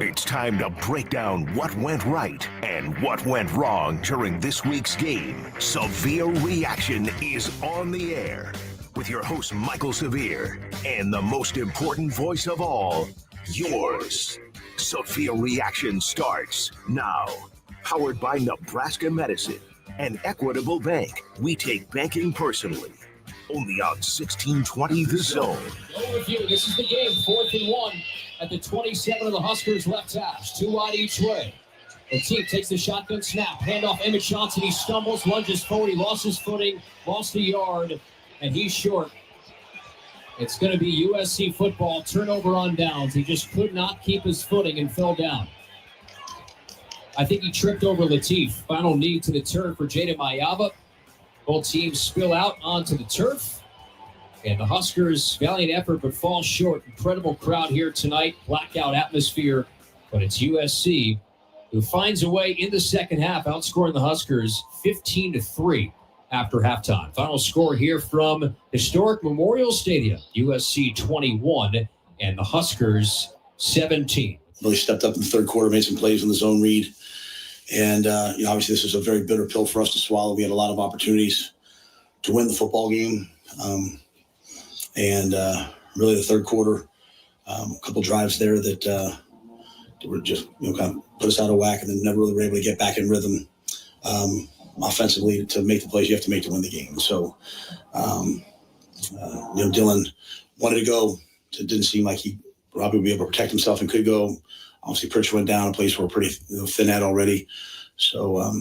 It's time to break down what went right and what went wrong during this week's game. Severe Reaction is on the air with your host, Michael Severe, and the most important voice of all, yours. Severe Reaction starts now. Powered by Nebraska Medicine and Equitable Bank. We take banking personally. Only on 1620 The Zone. No review. This is the game. 4th and 1 at the 27 of the Huskers left hash. 2 wide each way. The team takes the shotgun snap. Handoff Emmett Johnson. He stumbles, lunges forward. He lost his footing, lost a yard, and he's short. It's going to be USC football. Turnover on downs. He just could not keep his footing and fell down. I think he tripped over Latif. Final knee to the turf for Jada Mayava. Both teams spill out onto the turf. And the Huskers, valiant effort, but fall short. Incredible crowd here tonight. Blackout atmosphere. But it's USC who finds a way in the second half, outscoring the Huskers 15-3 after halftime. Final score here from historic Memorial Stadium. USC 21 and the Huskers 17. Really stepped up in the third quarter, made some plays in the zone read. And, obviously this is a very bitter pill for us to swallow. We had a lot of opportunities to win the football game. Really the third quarter, a couple drives there that were just, kind of put us out of whack and then never really were able to get back in rhythm offensively to make the plays you have to make to win the game. So, Dylan wanted to go. It didn't seem like he probably would be able to protect himself and could go. Obviously, Pritchard went down, a place we're pretty thin at already. So,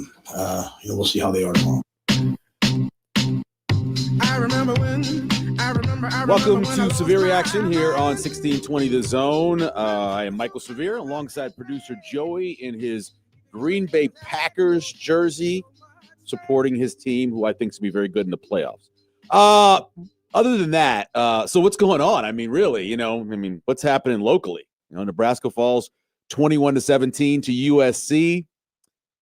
we'll see how they are tomorrow. Welcome to Severe Reaction here on 1620 The Zone. I am Michael Severe alongside producer Joey in his Green Bay Packers jersey, supporting his team, who I think is going to be very good in the playoffs. Other than that, so what's going on? I mean, really, what's happening locally? Nebraska falls 21-17 to USC.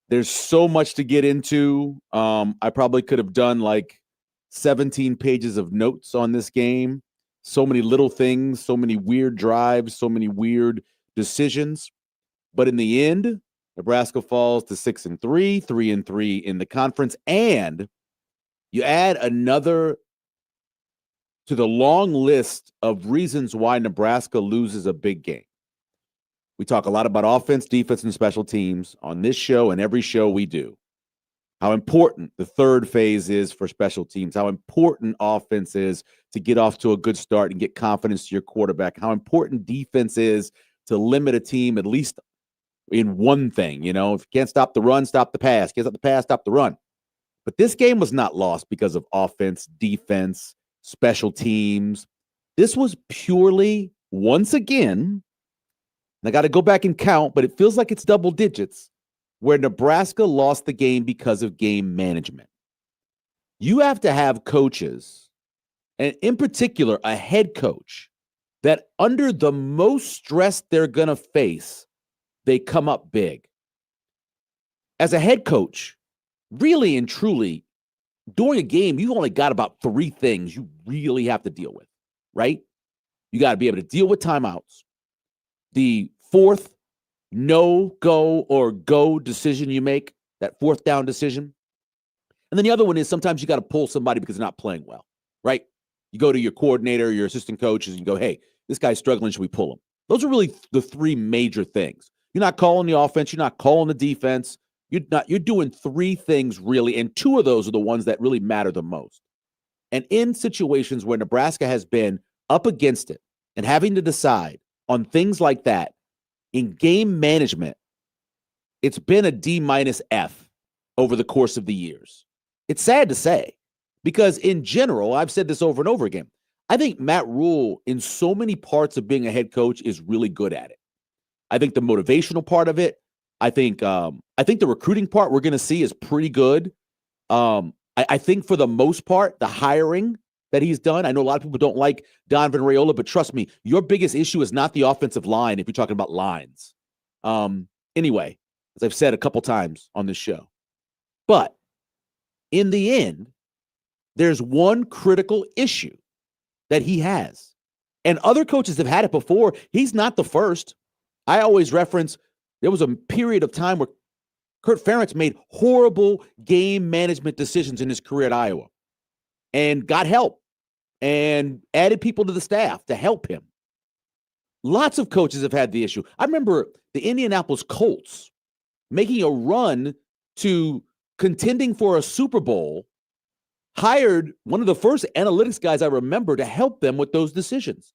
There's so much to get into. I probably could have done like 17 pages of notes on this game. So many little things, so many weird drives, so many weird decisions. But in the end, Nebraska falls to 6-3, 3-3 in the conference. And you add another to the long list of reasons why Nebraska loses a big game. We talk a lot about offense, defense, and special teams on this show and every show we do. How important the third phase is for special teams, how important offense is to get off to a good start and get confidence to your quarterback, how important defense is to limit a team at least in one thing. If you can't stop the run, stop the pass. Can't stop the pass, stop the run. But this game was not lost because of offense, defense, special teams. This was purely, once again, and I got to go back and count, but it feels like it's double digits, where Nebraska lost the game because of game management. You have to have coaches, and in particular, a head coach, that under the most stress they're going to face, they come up big. As a head coach, really and truly, during a game, you only got about 3 things you really have to deal with, right? You got to be able to deal with timeouts. The fourth no-go or go decision you make, that 4th down decision. And then the other one is sometimes you got to pull somebody because they're not playing well, right? You go to your coordinator, your assistant coaches, and you go, hey, this guy's struggling. Should we pull him? Those are really the 3 major things. You're not calling the offense. You're not calling the defense. You're doing 3 things really, and 2 of those are the ones that really matter the most. And in situations where Nebraska has been up against it and having to decide on things like that, in game management, it's been a D-F over the course of the years. It's sad to say, because in general, I've said this over and over again, I think Matt Rule, in so many parts of being a head coach, is really good at it. I think the motivational part of it, I think the recruiting part we're going to see is pretty good. I think for the most part, the hiring that he's done, I know a lot of people don't like Donovan Raiola, but trust me, your biggest issue is not the offensive line if you're talking about lines. Anyway, as I've said a couple times on this show. But in the end, there's one critical issue that he has, And other coaches have had it before. He's not the first. I always reference there was a period of time where Kurt Ferentz made horrible game management decisions in his career at Iowa and got help and added people to the staff to help him. Lots of coaches have had the issue. I remember the Indianapolis Colts making a run to contending for a Super Bowl, hired one of the first analytics guys I remember to help them with those decisions.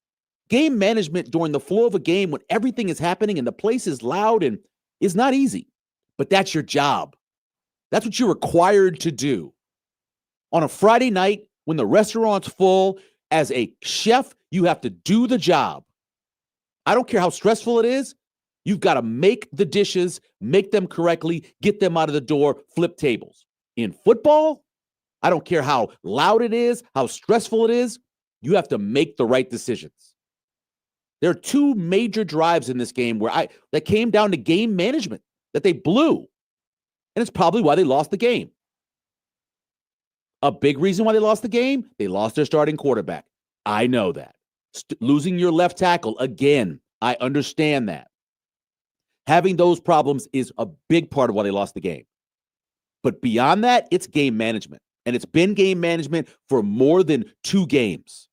Game management during the flow of a game when everything is happening and the place is loud and is not easy, but that's your job. That's what you're required to do. On a Friday night when the restaurant's full, as a chef, you have to do the job. I don't care how stressful it is. You've got to make the dishes, make them correctly, get them out of the door, flip tables. In football, I don't care how loud it is, how stressful it is. You have to make the right decisions. There are two major drives in this game that came down to game management that they blew. And it's probably why they lost the game. A big reason why they lost the game, they lost their starting quarterback. I know that. Losing your left tackle, again, I understand that. Having those problems is a big part of why they lost the game. But beyond that, it's game management. And it's been game management for more than 2 games.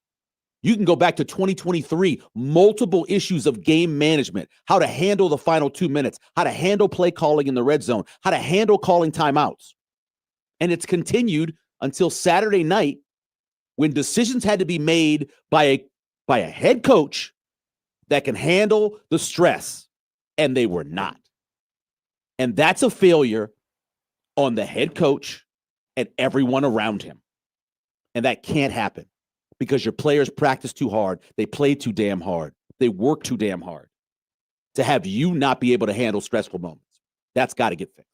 You can go back to 2023, multiple issues of game management, how to handle the final 2 minutes, how to handle play calling in the red zone, how to handle calling timeouts. And it's continued until Saturday night when decisions had to be made by a head coach that can handle the stress, and they were not. And that's a failure on the head coach and everyone around him. And that can't happen because your players practice too hard. They play too damn hard. They work too damn hard to have you not be able to handle stressful moments. That's got to get fixed.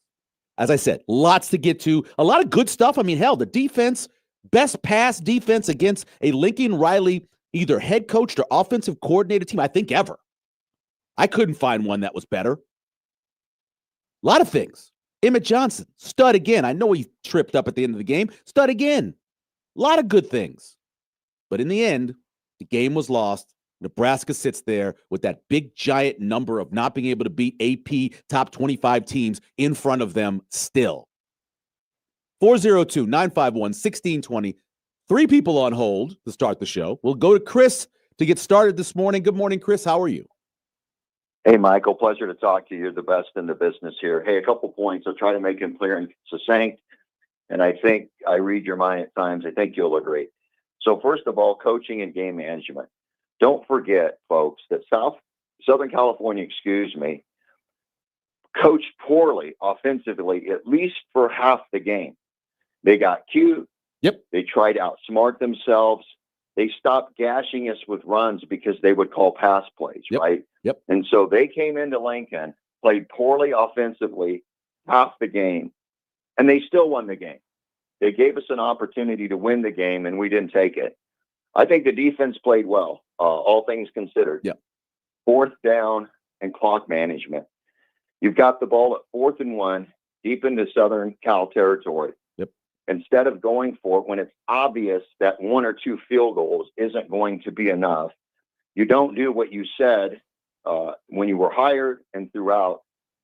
As I said, lots to get to. A lot of good stuff. I mean, hell, the defense, best pass defense against a Lincoln Riley, either head coached or offensive coordinated team, I think ever. I couldn't find one that was better. A lot of things. Emmett Johnson, stud again. I know he tripped up at the end of the game. Stud again. A lot of good things. But in the end, the game was lost. Nebraska sits there with that big, giant number of not being able to beat AP top 25 teams in front of them still. 402-951-1620. 3 people on hold to start the show. We'll go to Chris to get started this morning. Good morning, Chris. How are you? Hey, Michael. Pleasure to talk to you. You're the best in the business here. Hey, a couple points. I'll try to make them clear and succinct. And I think I read your mind at times. I think you'll agree. So first of all, coaching and game management. Don't forget, folks, that Southern California, coached poorly offensively, at least for half the game. They got cute. Yep. They tried to outsmart themselves. They stopped gashing us with runs because they would call pass plays, right? Yep. And so they came into Lincoln, played poorly offensively half the game, and they still won the game. They gave us an opportunity to win the game, and we didn't take it. I think the defense played well, all things considered. Yep. 4th down and clock management. You've got the ball at 4th and 1, deep into Southern Cal territory. Yep. Instead of going for it when it's obvious that 1 or 2 field goals isn't going to be enough, you don't do what you said when you were hired and throughout,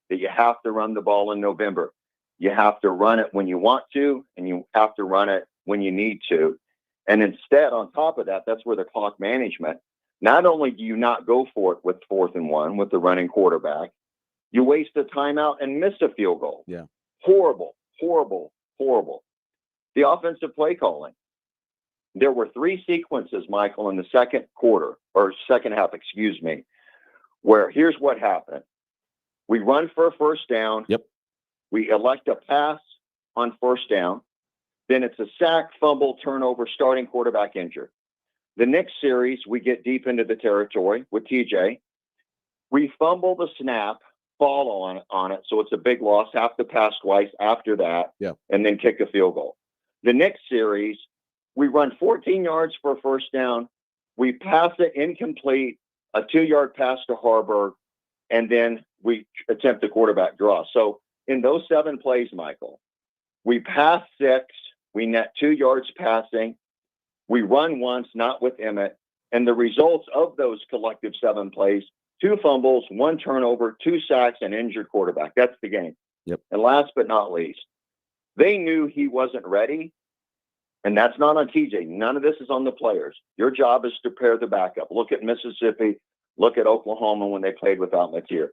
that you have to run the ball in November. You have to run it when you want to, and you have to run it when you need to. And instead, on top of that, that's where the clock management, not only do you not go for it with 4th and 1 with the running quarterback, you waste a timeout and miss a field goal. Yeah. Horrible, horrible, horrible. The offensive play calling. There were 3 sequences, Michael, in the second half, where here's what happened. We run for a 1st down. Yep. We elect a pass on 1st down. Then it's a sack, fumble, turnover, starting quarterback injured. The next series, we get deep into the territory with TJ. We fumble the snap, fall on it, so it's a big loss, have to pass twice after that, and then kick a field goal. The next series, we run 14 yards for a 1st down. We pass it incomplete, a 2-yard pass to Harburg, and then we attempt the quarterback draw. So in those 7 plays, Michael, we pass 6, we net 2 yards passing, we run once, not with Emmett, And the results of those collective 7 plays, 2 fumbles, 1 turnover, 2 sacks, and injured quarterback. That's the game. Yep. And last but not least, they knew he wasn't ready. And that's not on TJ. None of this is on the players. Your job is to prepare the backup. Look at Mississippi. Look at Oklahoma when they played without Mateer.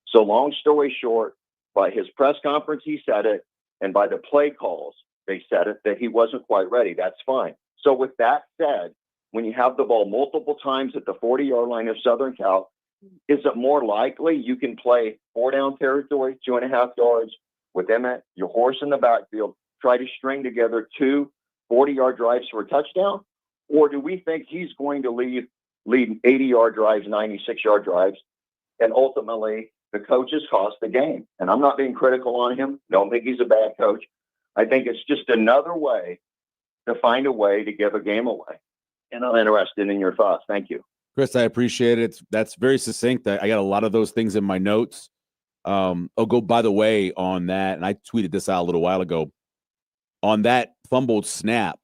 So long story short, by his press conference, he said it. And by the play calls, they said it, that he wasn't quite ready. That's fine. So with that said, when you have the ball multiple times at the 40-yard line of Southern Cal, is it more likely you can play 4-down territory, 2.5 yards with them at your horse in the backfield, try to string together 2 40-yard drives for a touchdown? Or do we think he's going to lead 80-yard drives, 96-yard drives, and ultimately the coaches cost the game? And I'm not being critical on him. Don't think he's a bad coach. I think it's just another way to find a way to give a game away. And I'm interested in your thoughts. Thank you. Chris, I appreciate it. That's very succinct. I got a lot of those things in my notes. Go, by the way, on that, and I tweeted this out a little while ago, on that fumbled snap,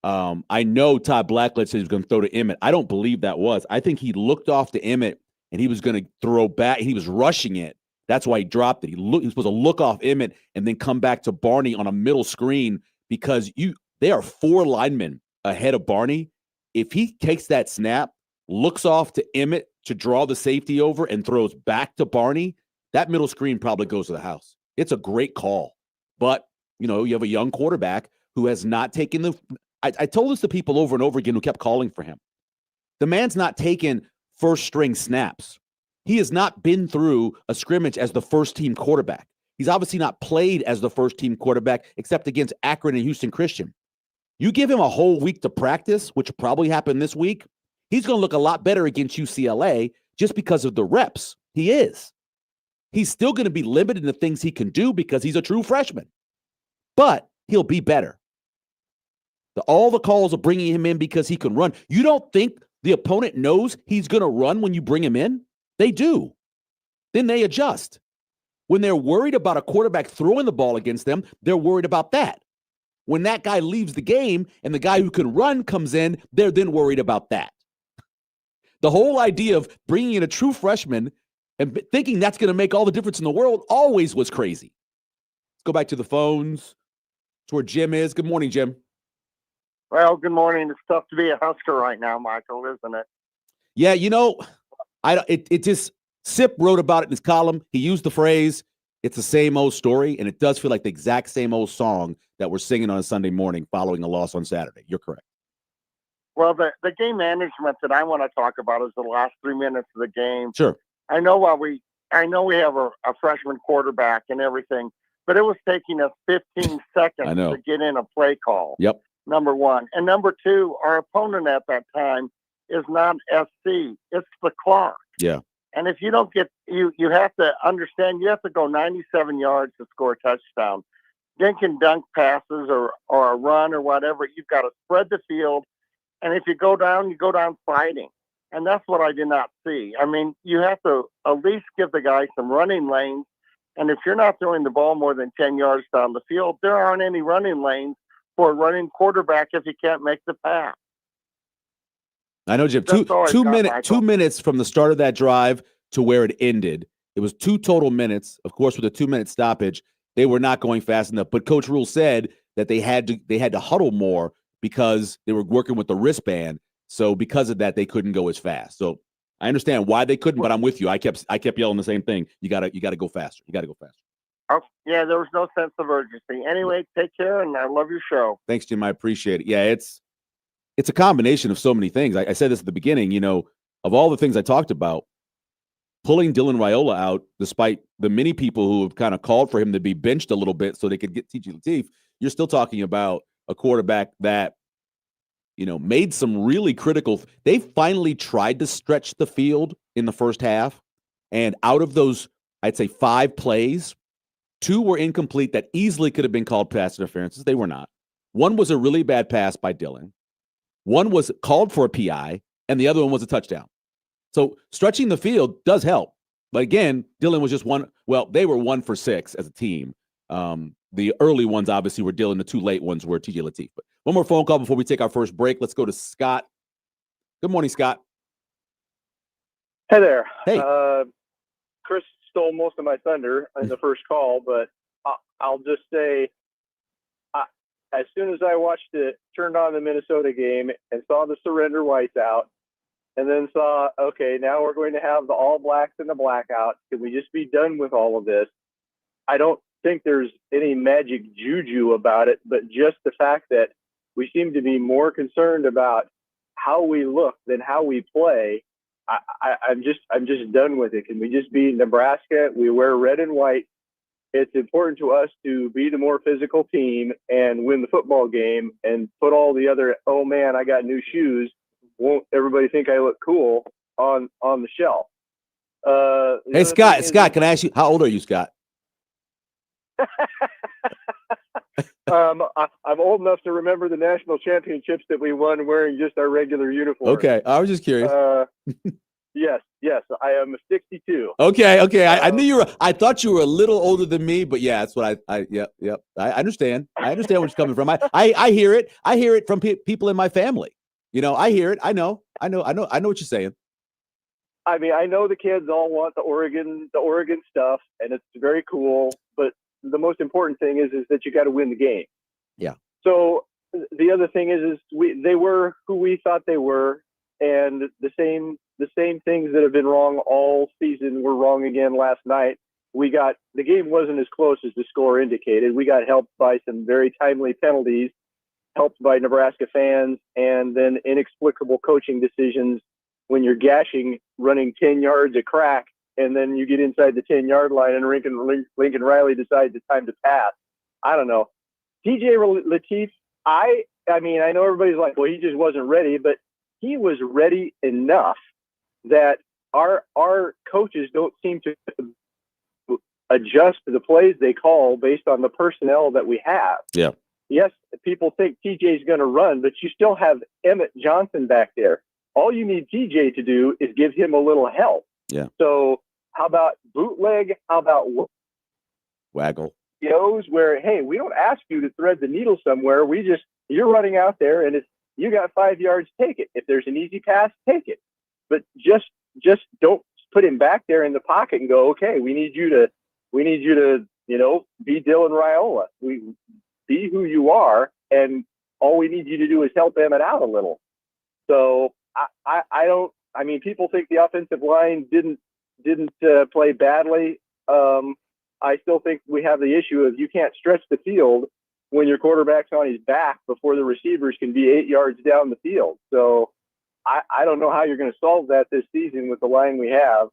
I know Todd Blackledge said he was going to throw to Emmett. I don't believe that was. I think he looked off to Emmett, and he was going to throw back. He was rushing it. That's why he dropped it. He was supposed to look off Emmett and then come back to Barney on a middle screen, because they are 4 linemen ahead of Barney. If he takes that snap, looks off to Emmett to draw the safety over and throws back to Barney, that middle screen probably goes to the house. It's a great call. But, you have a young quarterback who has not taken I told this to people over and over again who kept calling for him. The man's not taken first-string snaps. He has not been through a scrimmage as the first-team quarterback. He's obviously not played as the first-team quarterback except against Akron and Houston Christian. You give him a whole week to practice, which probably happened this week, he's going to look a lot better against UCLA just because of the reps. He is. He's still going to be limited in the things he can do because he's a true freshman. But he'll be better. All the calls are bringing him in because he can run. You don't think the opponent knows he's going to run when you bring him in? They do. Then they adjust. When they're worried about a quarterback throwing the ball against them, they're worried about that. When that guy leaves the game and the guy who can run comes in, they're then worried about that. The whole idea of bringing in a true freshman and thinking that's going to make all the difference in the world always was crazy. Let's go back to the phones. It's where Jim is. Good morning, Jim. Well, good morning. It's tough to be a Husker right now, Michael, isn't it? Yeah, it just Sip wrote about it in his column. He used the phrase, it's the same old story, and it does feel like the exact same old song that we're singing on a Sunday morning following a loss on Saturday. You're correct. Well, the game management that I want to talk about is the last 3 minutes of the game. Sure. I know we have a freshman quarterback and everything, but it was taking us 15 seconds to get in a play call. Yep. Number one. And number two, our opponent at that time is not SC. It's the clock. Yeah. And if you don't get, you have to understand, you have to go 97 yards to score a touchdown. Dink and dunk passes or a run or whatever, you've got to spread the field. And if you go down fighting. And that's what I did not see. I mean, you have to at least give the guy some running lanes. And if you're not throwing the ball more than 10 yards down the field, there aren't any running lanes for a running quarterback if he can't make the pass. I know, Jim. 2 minutes from the start of that drive to where it ended. It was 2 total minutes. Of course, with a 2-minute stoppage, they were not going fast enough. But Coach Rule said that they had to huddle more because they were working with the wristband. So because of that, they couldn't go as fast. So I understand why they couldn't, but I'm with you. I kept yelling the same thing. You gotta go faster. You gotta go faster. Oh, yeah, there was no sense of urgency. Anyway, take care, and I love your show. Thanks, Jim. I appreciate it. Yeah, it's a combination of so many things. I said this at the beginning, of all the things I talked about, pulling Dylan Raiola out, despite the many people who have kind of called for him to be benched a little bit so they could get TJ Lateef, you're still talking about a quarterback that, made some really critical. They finally tried to stretch the field in the first half, and out of those, I'd say 5 plays, 2 were incomplete that easily could have been called pass interferences. They were not. One was a really bad pass by Dylan. One was called for a PI, and the other one was a touchdown. So stretching the field does help. But again, Dylan was just they were 1 for 6 as a team. The early ones obviously were Dylan. The 2 late ones were TJ Lateef. But one more phone call before we take our first break. Let's go to Scott Good morning, Scott. Hey there. Hey. Chris stole most of my thunder in the first call, but I'll just say, as soon as I turned on the Minnesota game and saw the surrender whites out, and then saw, okay, now we're going to have the All Blacks and the blackout. Can we just be done with all of this? I don't think there's any magic juju about it, but just the fact that we seem to be more concerned about how we look than how we play. I'm just done with it. Can we just be Nebraska? We wear red and white. It's important to us to be the more physical team and win the football game and put all the other, oh man, I got new shoes, won't everybody think I look cool on the shelf. Hey, Scott, can I ask you, how old are you, Scott? I'm old enough to remember the national championships that we won wearing just our regular uniform. Okay, I was just curious. Yes, I am 62. Okay. I knew you were. I thought you were a little older than me, but yeah, that's what Yep. I understand. I understand where you're coming from. I hear it. I hear it from people in my family. I hear it. I know what you're saying. I mean, I know the kids all want the Oregon stuff, and it's very cool. But the most important thing is that you got to win the game. Yeah. So the other thing is they were who we thought they were, and the same things that have been wrong all season were wrong again last night. The game wasn't as close as the score indicated. We got helped by some very timely penalties, helped by Nebraska fans, and then inexplicable coaching decisions when you're running 10 yards a crack, and then you get inside the 10-yard line and Lincoln Riley decides it's time to pass. I don't know. TJ Lateef, I mean, I know everybody's like, well, he just wasn't ready, but he was ready enough that our coaches don't seem to adjust the plays they call based on the personnel that we have. Yeah. Yes, people think TJ's going to run, but you still have Emmett Johnson back there. All you need TJ to do is give him a little help. Yeah. So how about bootleg? How about waggle? Where, hey, we don't ask you to thread the needle somewhere. You're running out there and you got 5 yards, take it. If there's an easy pass, take it. But just don't put him back there in the pocket and go, okay, we need you to, be Dylan Raiola. Be who you are, and all we need you to do is help Emmett out a little. So I mean, people think the offensive line didn't play badly. I still think we have the issue of you can't stretch the field when your quarterback's on his back before the receivers can be 8 yards down the field. So I don't know how you're going to solve that this season with the line we have.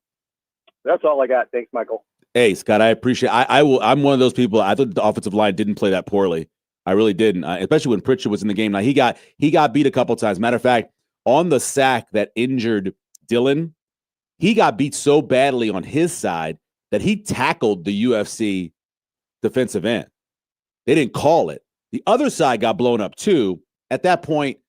That's all I got. Thanks, Michael. Hey, Scott, I appreciate it. I'm one of those people. I thought the offensive line didn't play that poorly. I really didn't, especially when Pritchard was in the game. Now, he got beat a couple times. Matter of fact, on the sack that injured Dylan, he got beat so badly on his side that he tackled the UFC defensive end. They didn't call it. The other side got blown up too. At that point,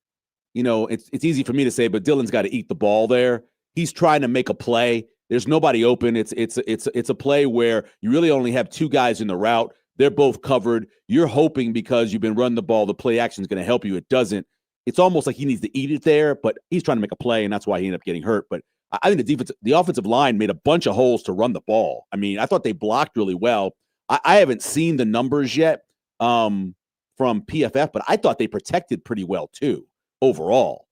it's easy for me to say, but Dylan's got to eat the ball there. He's trying to make a play. There's nobody open. It's a play where you really only have two guys in the route. They're both covered. You're hoping because you've been running the ball, the play action is going to help you. It doesn't. It's almost like he needs to eat it there, but he's trying to make a play, and that's why he ended up getting hurt. But I think the offensive line made a bunch of holes to run the ball. I mean, I thought they blocked really well. I haven't seen the numbers yet from PFF, but I thought they protected pretty well too overall.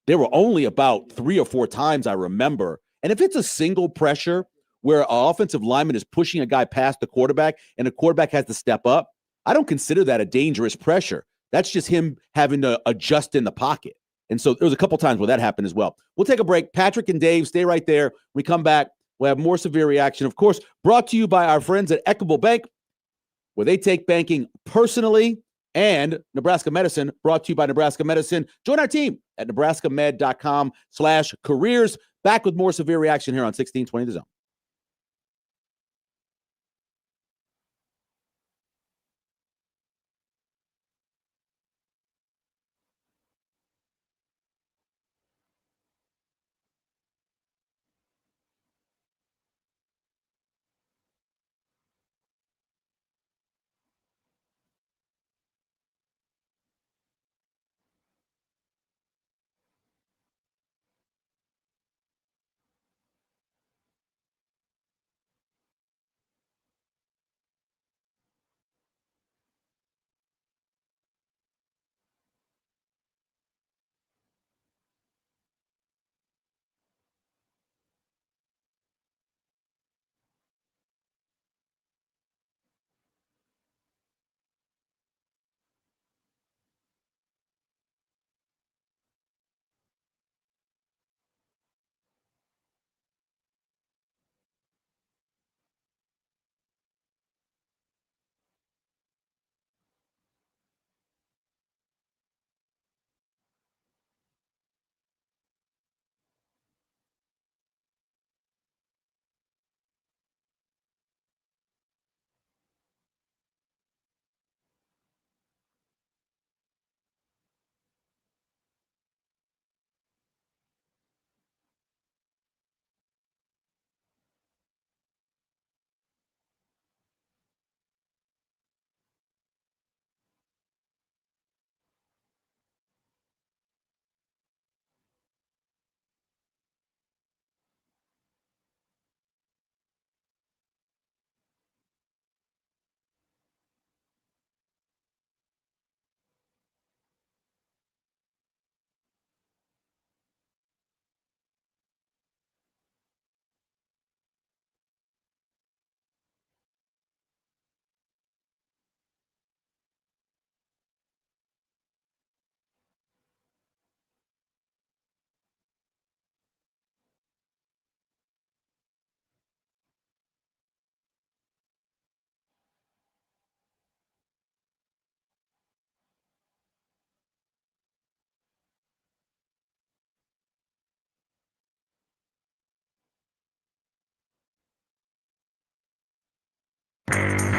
There were only about 3 or 4 times I remember. And if it's a single pressure where an offensive lineman is pushing a guy past the quarterback and the quarterback has to step up, I don't consider that a dangerous pressure. That's just him having to adjust in the pocket. And so there was a couple times where that happened as well. We'll take a break. Patrick and Dave, stay right there. When we come back, we'll have more severe reaction. Of course, brought to you by our friends at Equitable Bank, where they take banking personally, and Nebraska Medicine, brought to you by Nebraska Medicine. Join our team at nebraskamed.com/careers. Back with more severe reaction here on 1620 The Zone.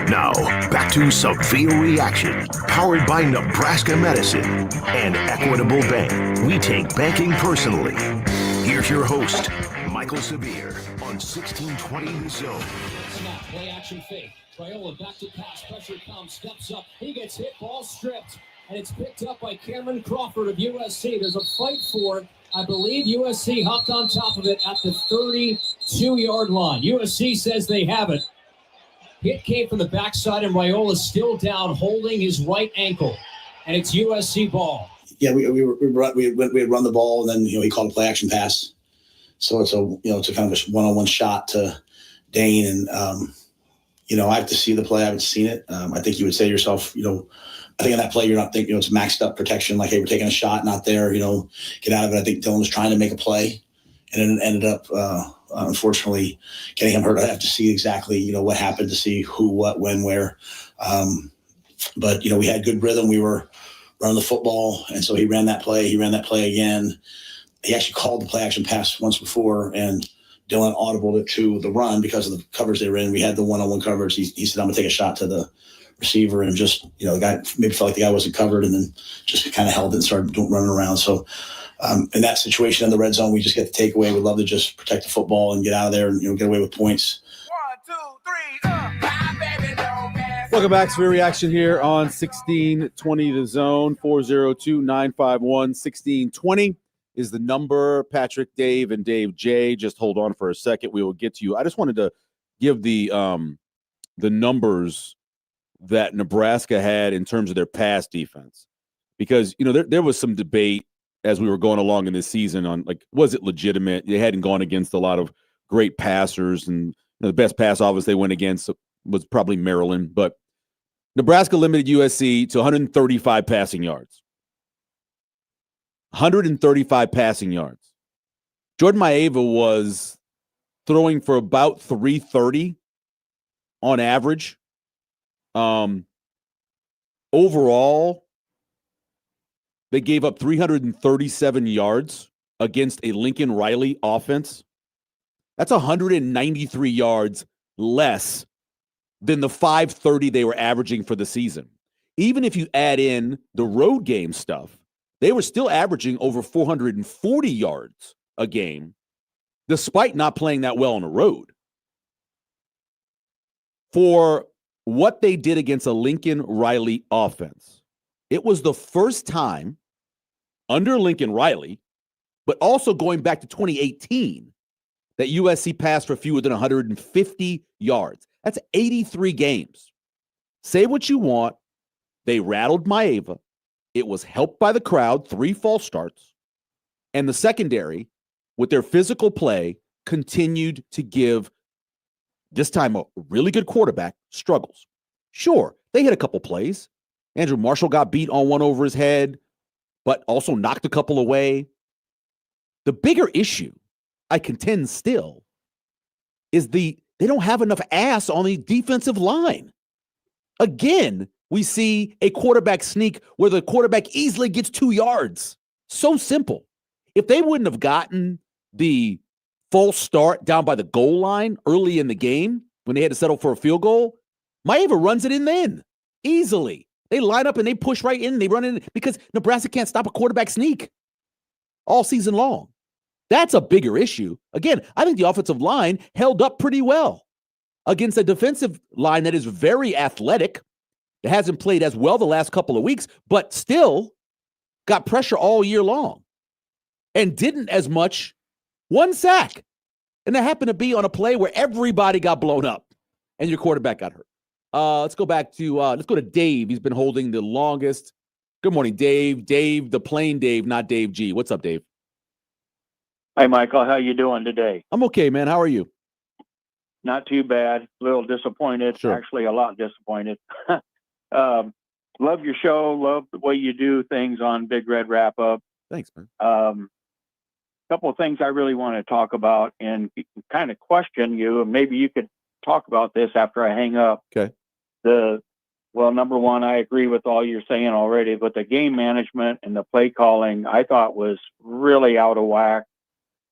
Now, back to Severe Reaction, powered by Nebraska Medicine and Equitable Bank. We take banking personally. Here's your host, Michael Severe, on 1620 The Zone. Snap, play action fake. Crayola back to pass, pressure comes, steps up. He gets hit, ball stripped, and it's picked up by Cameron Crawford of USC. There's a fight for it. I believe USC hopped on top of it at the 32-yard line. USC says they have it. Hit came from the backside, and Raiola's still down, holding his right ankle, and it's USC ball. Yeah, we had run the ball, and then he called a play action pass. So it's a kind of a one-on-one shot to Dane, and I have to see the play. I haven't seen it. I think you would say to yourself, I think in that play you're not thinking it's maxed up protection, like hey, we're taking a shot, not there. Get out of it. I think Dylan was trying to make a play, and it ended up unfortunately getting him hurt. I have to see exactly what happened to see who, what, when, where. But we had good rhythm. We were running the football, and so he ran that play. He ran that play again. He actually called the play action pass once before, and Dylan audibled it to the run because of the coverage they were in. We had the one-on-one coverage. He said, I'm going to take a shot to the receiver, and just, the guy maybe felt like the guy wasn't covered, and then just kind of held it and started running around. So in that situation in the red zone, we just get the takeaway. We'd love to just protect the football and get out of there and get away with points. 1, 2, 3, baby, don't mess. Welcome back to Reaction here on 1620 The Zone. 402-951-1620 is the number. Patrick, Dave, and Dave J. Just hold on for a second. We will get to you. I just wanted to give the numbers that Nebraska had in terms of their pass defense, because there was some debate as we were going along in this season on, like, was it legitimate? They hadn't gone against a lot of great passers, and the best pass offense they went against was probably Maryland, but Nebraska limited USC to 135 passing yards. 135 passing yards. Jordan Maeva was throwing for about 330 on average. Overall, they gave up 337 yards against a Lincoln Riley offense. That's 193 yards less than the 530 they were averaging for the season. Even if you add in the road game stuff, they were still averaging over 440 yards a game, despite not playing that well on the road. For what they did against a Lincoln Riley offense, it was the first time under Lincoln Riley, but also going back to 2018, that USC passed for fewer than 150 yards. That's 83 games. Say what you want. They rattled Maeva. It was helped by the crowd, 3 false starts. And the secondary, with their physical play, continued to give, this time a really good quarterback, struggles. Sure, they hit a couple plays. Andrew Marshall got beat on one over his head, but also knocked a couple away. The bigger issue, I contend still, is they don't have enough ass on the defensive line. Again, we see a quarterback sneak where the quarterback easily gets 2 yards. So simple. If they wouldn't have gotten the false start down by the goal line early in the game when they had to settle for a field goal, Maeva runs it in then easily. They line up and they push right in. They run in because Nebraska can't stop a quarterback sneak all season long. That's a bigger issue. Again, I think the offensive line held up pretty well against a defensive line that is very athletic. It hasn't played as well the last couple of weeks, but still got pressure all year long and didn't as much. 1 sack. And that happened to be on a play where everybody got blown up and your quarterback got hurt. Let's go to Dave. He's been holding the longest. Good morning, Dave. Dave, the plain Dave, not Dave G. What's up, Dave? Hi, Michael. How you doing today? I'm okay, man. How are you? Not too bad. A little disappointed. Sure. Actually, a lot disappointed. Love your show. Love the way you do things on Big Red Wrap Up. Thanks, man. Couple of things I really want to talk about and kind of question you, and maybe you could talk about this after I hang up. Okay. Number one, I agree with all you're saying already, but the game management and the play calling I thought was really out of whack,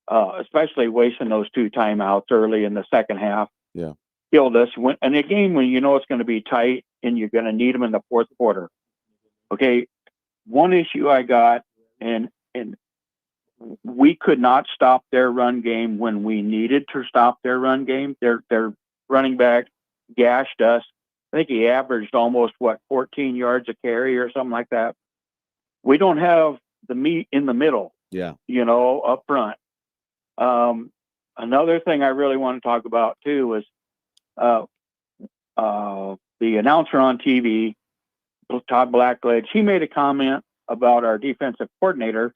especially wasting those 2 timeouts early in the second half. Yeah. killed us. In a game when you know it's going to be tight and you're going to need them in the fourth quarter. Okay, one issue I got, and we could not stop their run game when we needed to stop their run game. Their running back gashed us. I think he averaged almost 14 yards a carry or something like that. We don't have the meat in the middle. Yeah, up front. Another thing I really want to talk about too is the announcer on TV, Todd Blackledge. He made a comment about our defensive coordinator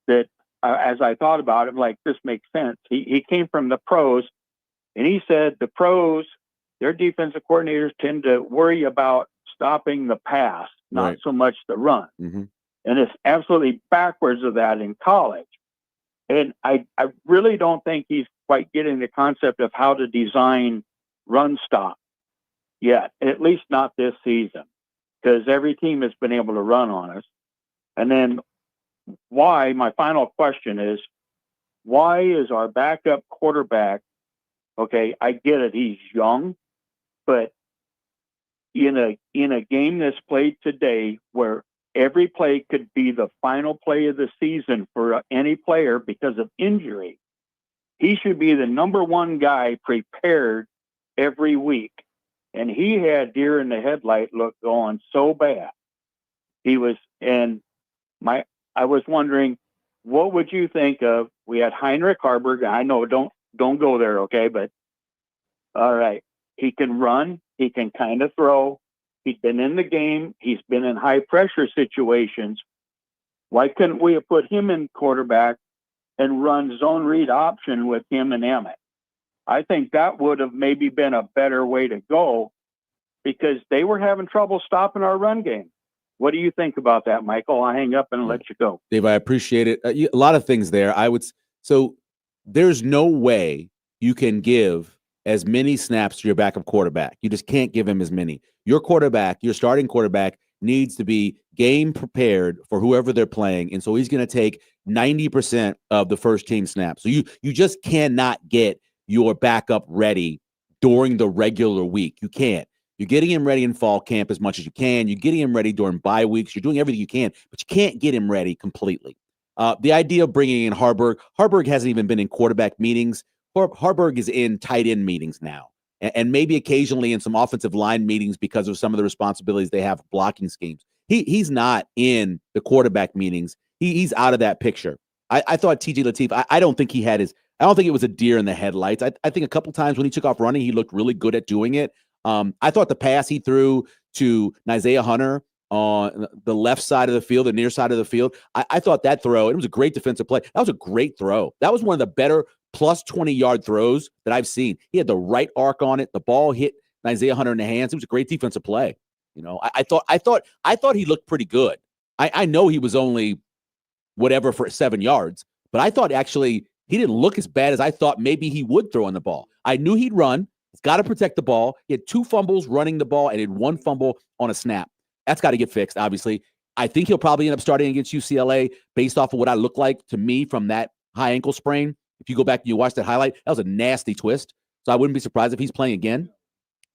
that, as I thought about it, like, this makes sense. He came from the pros, and he said the pros, their defensive coordinators tend to worry about stopping the pass, not so much the run. Mm-hmm. And it's absolutely backwards of that in college. And I really don't think he's quite getting the concept of how to design run stop yet, at least not this season, because every team has been able to run on us. And then my final question is, why is our backup quarterback, okay, I get it, he's young, but in a game that's played today where every play could be the final play of the season for any player because of injury, he should be the number one guy prepared every week. And he had deer in the headlight look going so bad. I was wondering, what would you think of, we had Heinrich Harburg. I know, don't go there. Okay. But all right. He can run. He can kind of throw. He's been in the game. He's been in high pressure situations. Why couldn't we have put him in quarterback and run zone read option with him and Emmett? I think that would have maybe been a better way to go, because they were having trouble stopping our run game. What do you think about that, Michael? I'll hang up and let you go. Dave, I appreciate it. A lot of things there. So there's no way you can give as many snaps to your backup quarterback. You just can't give him as many. Your quarterback, your starting quarterback, needs to be game prepared for whoever they're playing. And so he's going to take 90% of the first team snaps. So you just cannot get your backup ready during the regular week. You can't. You're getting him ready in fall camp as much as you can. You're getting him ready during bye weeks. You're doing everything you can, but you can't get him ready completely. The idea of bringing in Harburg hasn't even been in quarterback meetings. Harburg is in tight end meetings now, and maybe occasionally in some offensive line meetings because of some of the responsibilities they have blocking schemes. He's not in the quarterback meetings. He's out of that picture. I thought TJ Lateef, I don't think he had I don't think it was a deer in the headlights. I think a couple times when he took off running, he looked really good at doing it. I thought the pass he threw to Isaiah Hunter on the left side of the field, the near side of the field, I thought that throw, it was a great defensive play. That was a great throw. That was one of the better plus 20-yard throws that I've seen. He had the right arc on it. The ball hit Isaiah Hunter in the hands. It was a great defensive play. I thought he looked pretty good. I know he was only whatever for 7 yards, but I thought actually he didn't look as bad as I thought maybe he would throw on the ball. I knew he'd run. He's got to protect the ball. He had 2 fumbles running the ball and had 1 fumble on a snap. That's got to get fixed, obviously. I think he'll probably end up starting against UCLA based off of what I look like to me from that high ankle sprain. If you go back and you watch that highlight, that was a nasty twist. So I wouldn't be surprised if he's playing again.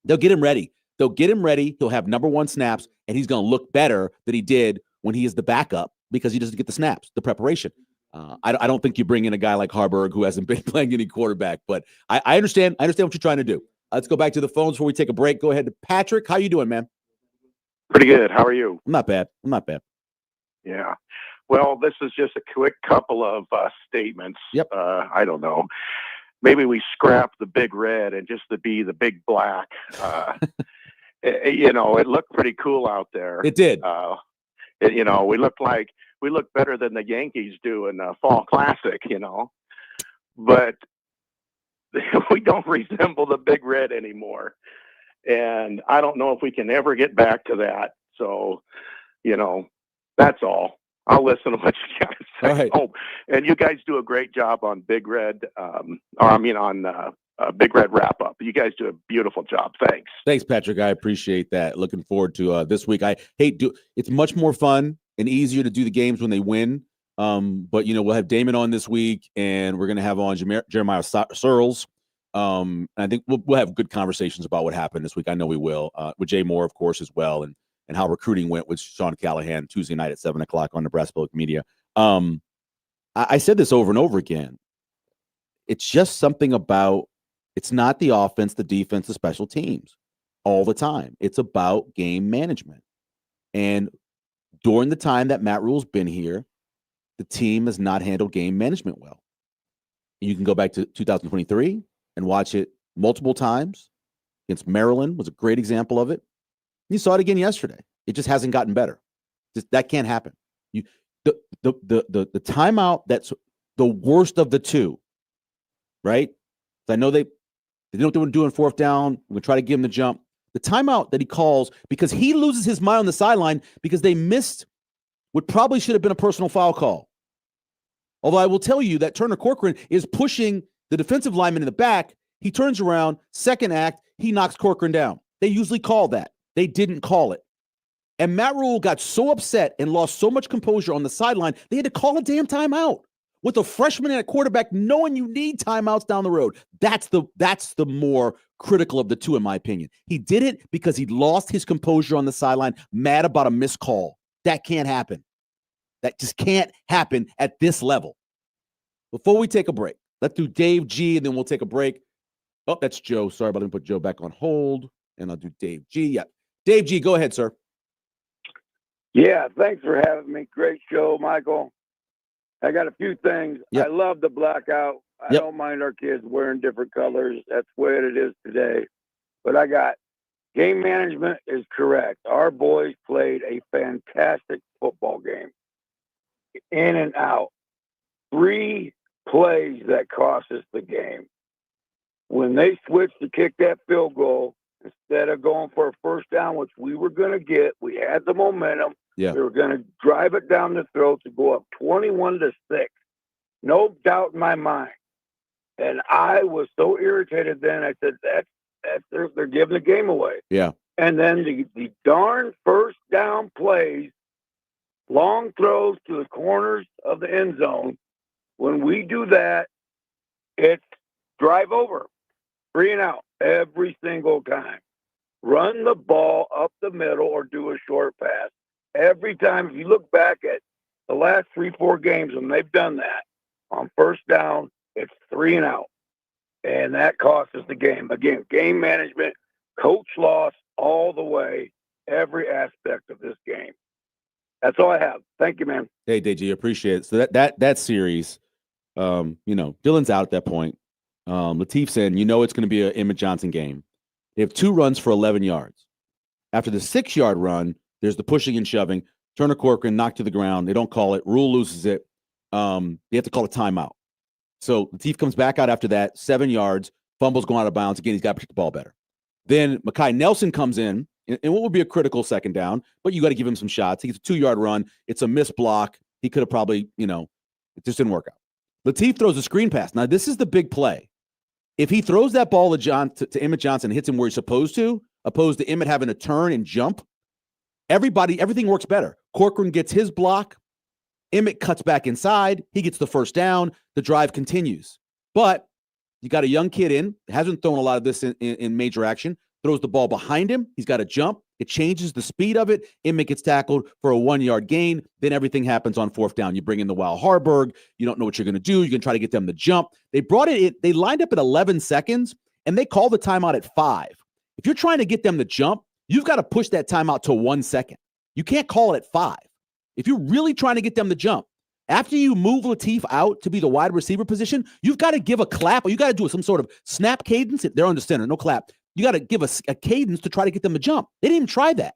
They'll get him ready. He'll have number 1 snaps, and he's going to look better than he did when he is the backup because he doesn't get the snaps, the preparation. I don't think you bring in a guy like Harburg who hasn't been playing any quarterback, but I understand. I understand what you're trying to do. Let's go back to the phones before we take a break. Go ahead to Patrick. How you doing, man? Pretty good. How are you? I'm not bad. Yeah. Well, this is just a quick couple of statements. Yep. I don't know. Maybe we scrap the big red and just to be the big black. It looked pretty cool out there. It did. We look better than the Yankees do in the Fall Classic, but we don't resemble the big red anymore. And I don't know if we can ever get back to that. So, that's all. I'll listen to what you guys say. Right. Oh, and you guys do a great job on Big Red, Big Red Wrap Up. You guys do a beautiful job. Thanks. Thanks, Patrick. I appreciate that. Looking forward to this week. It's much more fun and easier to do the games when they win. But we'll have Damon on this week, and we're going to have on Jeremiah Searles And I think we'll have good conversations about what happened this week. I know we will, with Jay Moore, of course, as well, and how recruiting went with Sean Callahan Tuesday night at 7:00 on Nebraska Public Media. I said this over and over again. It's just something about, it's not the offense, the defense, the special teams all the time. It's about game management. And during the time that Matt Rule's been here, the team has not handled game management well. You can go back to 2023 and watch it multiple times. Against Maryland was a great example of it. You saw it again yesterday. It just hasn't gotten better. That can't happen. The timeout that's the worst of the two, right? I know they know what they were doing fourth down. We're going to try to give him the jump. The timeout that he calls because he loses his mind on the sideline because they missed what probably should have been a personal foul call. Although I will tell you that Turner Corcoran is pushing the defensive lineman in the back. He turns around, second act, he knocks Corcoran down. They usually call that. They didn't call it. And Matt Rule got so upset and lost so much composure on the sideline, they had to call a damn timeout. With a freshman and a quarterback knowing you need timeouts down the road. That's the more critical of the two, in my opinion. He did it because he lost his composure on the sideline, mad about a missed call. That can't happen. That just can't happen at this level. Before we take a break, let's do Dave G, and then we'll take a break. Oh, that's Joe. Sorry about that. Put Joe back on hold, and I'll do Dave G. Yeah. Dave G, go ahead, sir. Yeah, thanks for having me. Great show, Michael. I got a few things. Yep. I love the blackout. I don't mind our kids wearing different colors. That's the way it is today. But I got game management is correct. Our boys played a fantastic football game. In and out. 3 plays that cost us the game. When they switched to kick that field goal, instead of going for a first down, which we were going to get, we had the momentum. Yeah. We were going to drive it down the throat to go up 21-6. No doubt in my mind. And I was so irritated then. I said, they're giving the game away. Yeah. And then the darn first down plays, long throws to the corners of the end zone. When we do that, it's drive over, 3 and out every single time. Run the ball up the middle or do a short pass. Every time, if you look back at the last 3-4 games when they've done that, on first down, it's 3 and out. And that costs us the game. Again, game management, coach loss all the way, every aspect of this game. That's all I have. Thank you, man. Hey, DG, appreciate it. So that series, Dylan's out at that point. Lateef said, it's going to be an Emmett Johnson game. They have 2 runs for 11 yards. After the 6-yard run, there's the pushing and shoving. Turner Corcoran knocked to the ground. They don't call it. Rule loses it. They have to call a timeout. So Lateef comes back out after that, 7 yards, fumbles going out of bounds. Again, he's got to protect the ball better. Then Mekhi Nelson comes in what would be a critical second down, but you got to give him some shots. He gets a 2-yard run. It's a missed block. He could have probably, it just didn't work out. Lateef throws a screen pass. Now, this is the big play. If he throws that ball to Emmett Johnson and hits him where he's supposed to, opposed to Emmett having to turn and jump, everything works better. Corcoran gets his block. Emmett cuts back inside. He gets the first down. The drive continues. But you got a young kid in, hasn't thrown a lot of this in major action, throws the ball behind him. He's got to jump. It changes the speed of it. Emmett gets tackled for a 1-yard gain. Then everything happens on fourth down. You bring in the Wild Harburg. You don't know what you're going to do. You're going to try to get them to jump. They brought it in. They lined up at 11 seconds, and they called the timeout at 5. If you're trying to get them to jump, you've got to push that timeout to 1 second. You can't call it at 5. If you're really trying to get them to jump, after you move Lateef out to be the wide receiver position, you've got to give a clap, or you got to do some sort of snap cadence. They're under center, no clap. You got to give a cadence to try to get them to jump. They didn't even try that.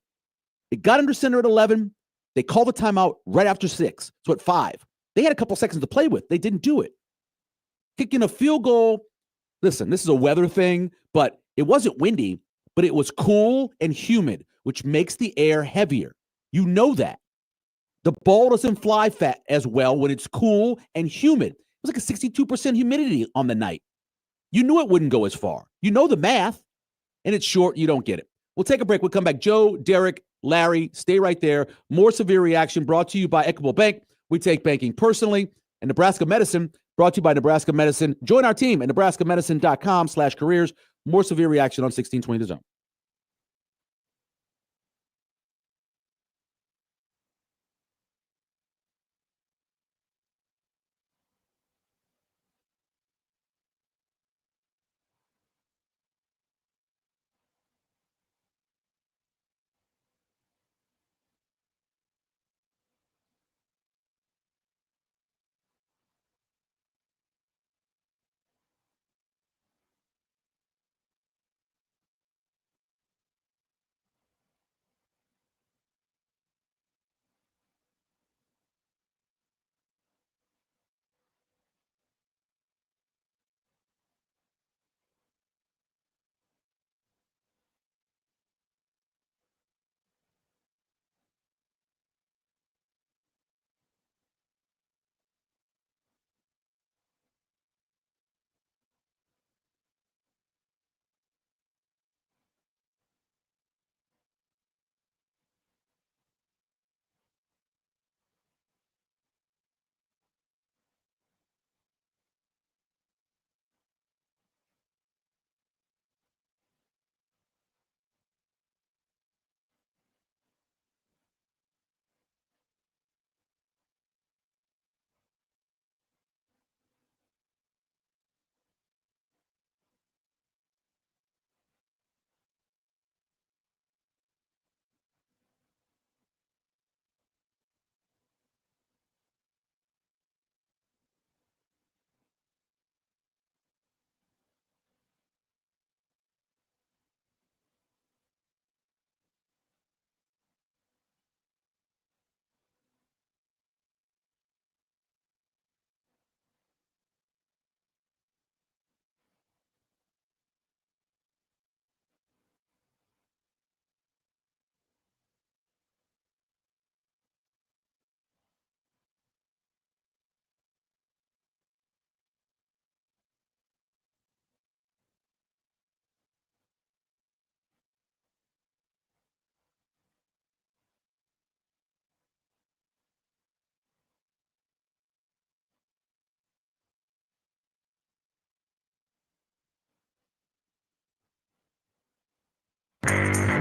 They got under center at 11. They called the timeout right after 6. So at 5, they had a couple seconds to play with. They didn't do it. Kicking a field goal. Listen, this is a weather thing, but it wasn't windy, but it was cool and humid, which makes the air heavier. You know that. The ball doesn't fly fat as well when it's cool and humid. It was like a 62% humidity on the night. You knew it wouldn't go as far. You know the math, and it's short. You don't get it. We'll take a break. We'll come back. Joe, Derek, Larry, stay right there. More Severe Reaction brought to you by Equitable Bank. We take banking personally. And Nebraska Medicine, Brought to you by Nebraska Medicine. Join our team at nebraskamedicine.com/careers. More severe reaction on 1620 The Zone.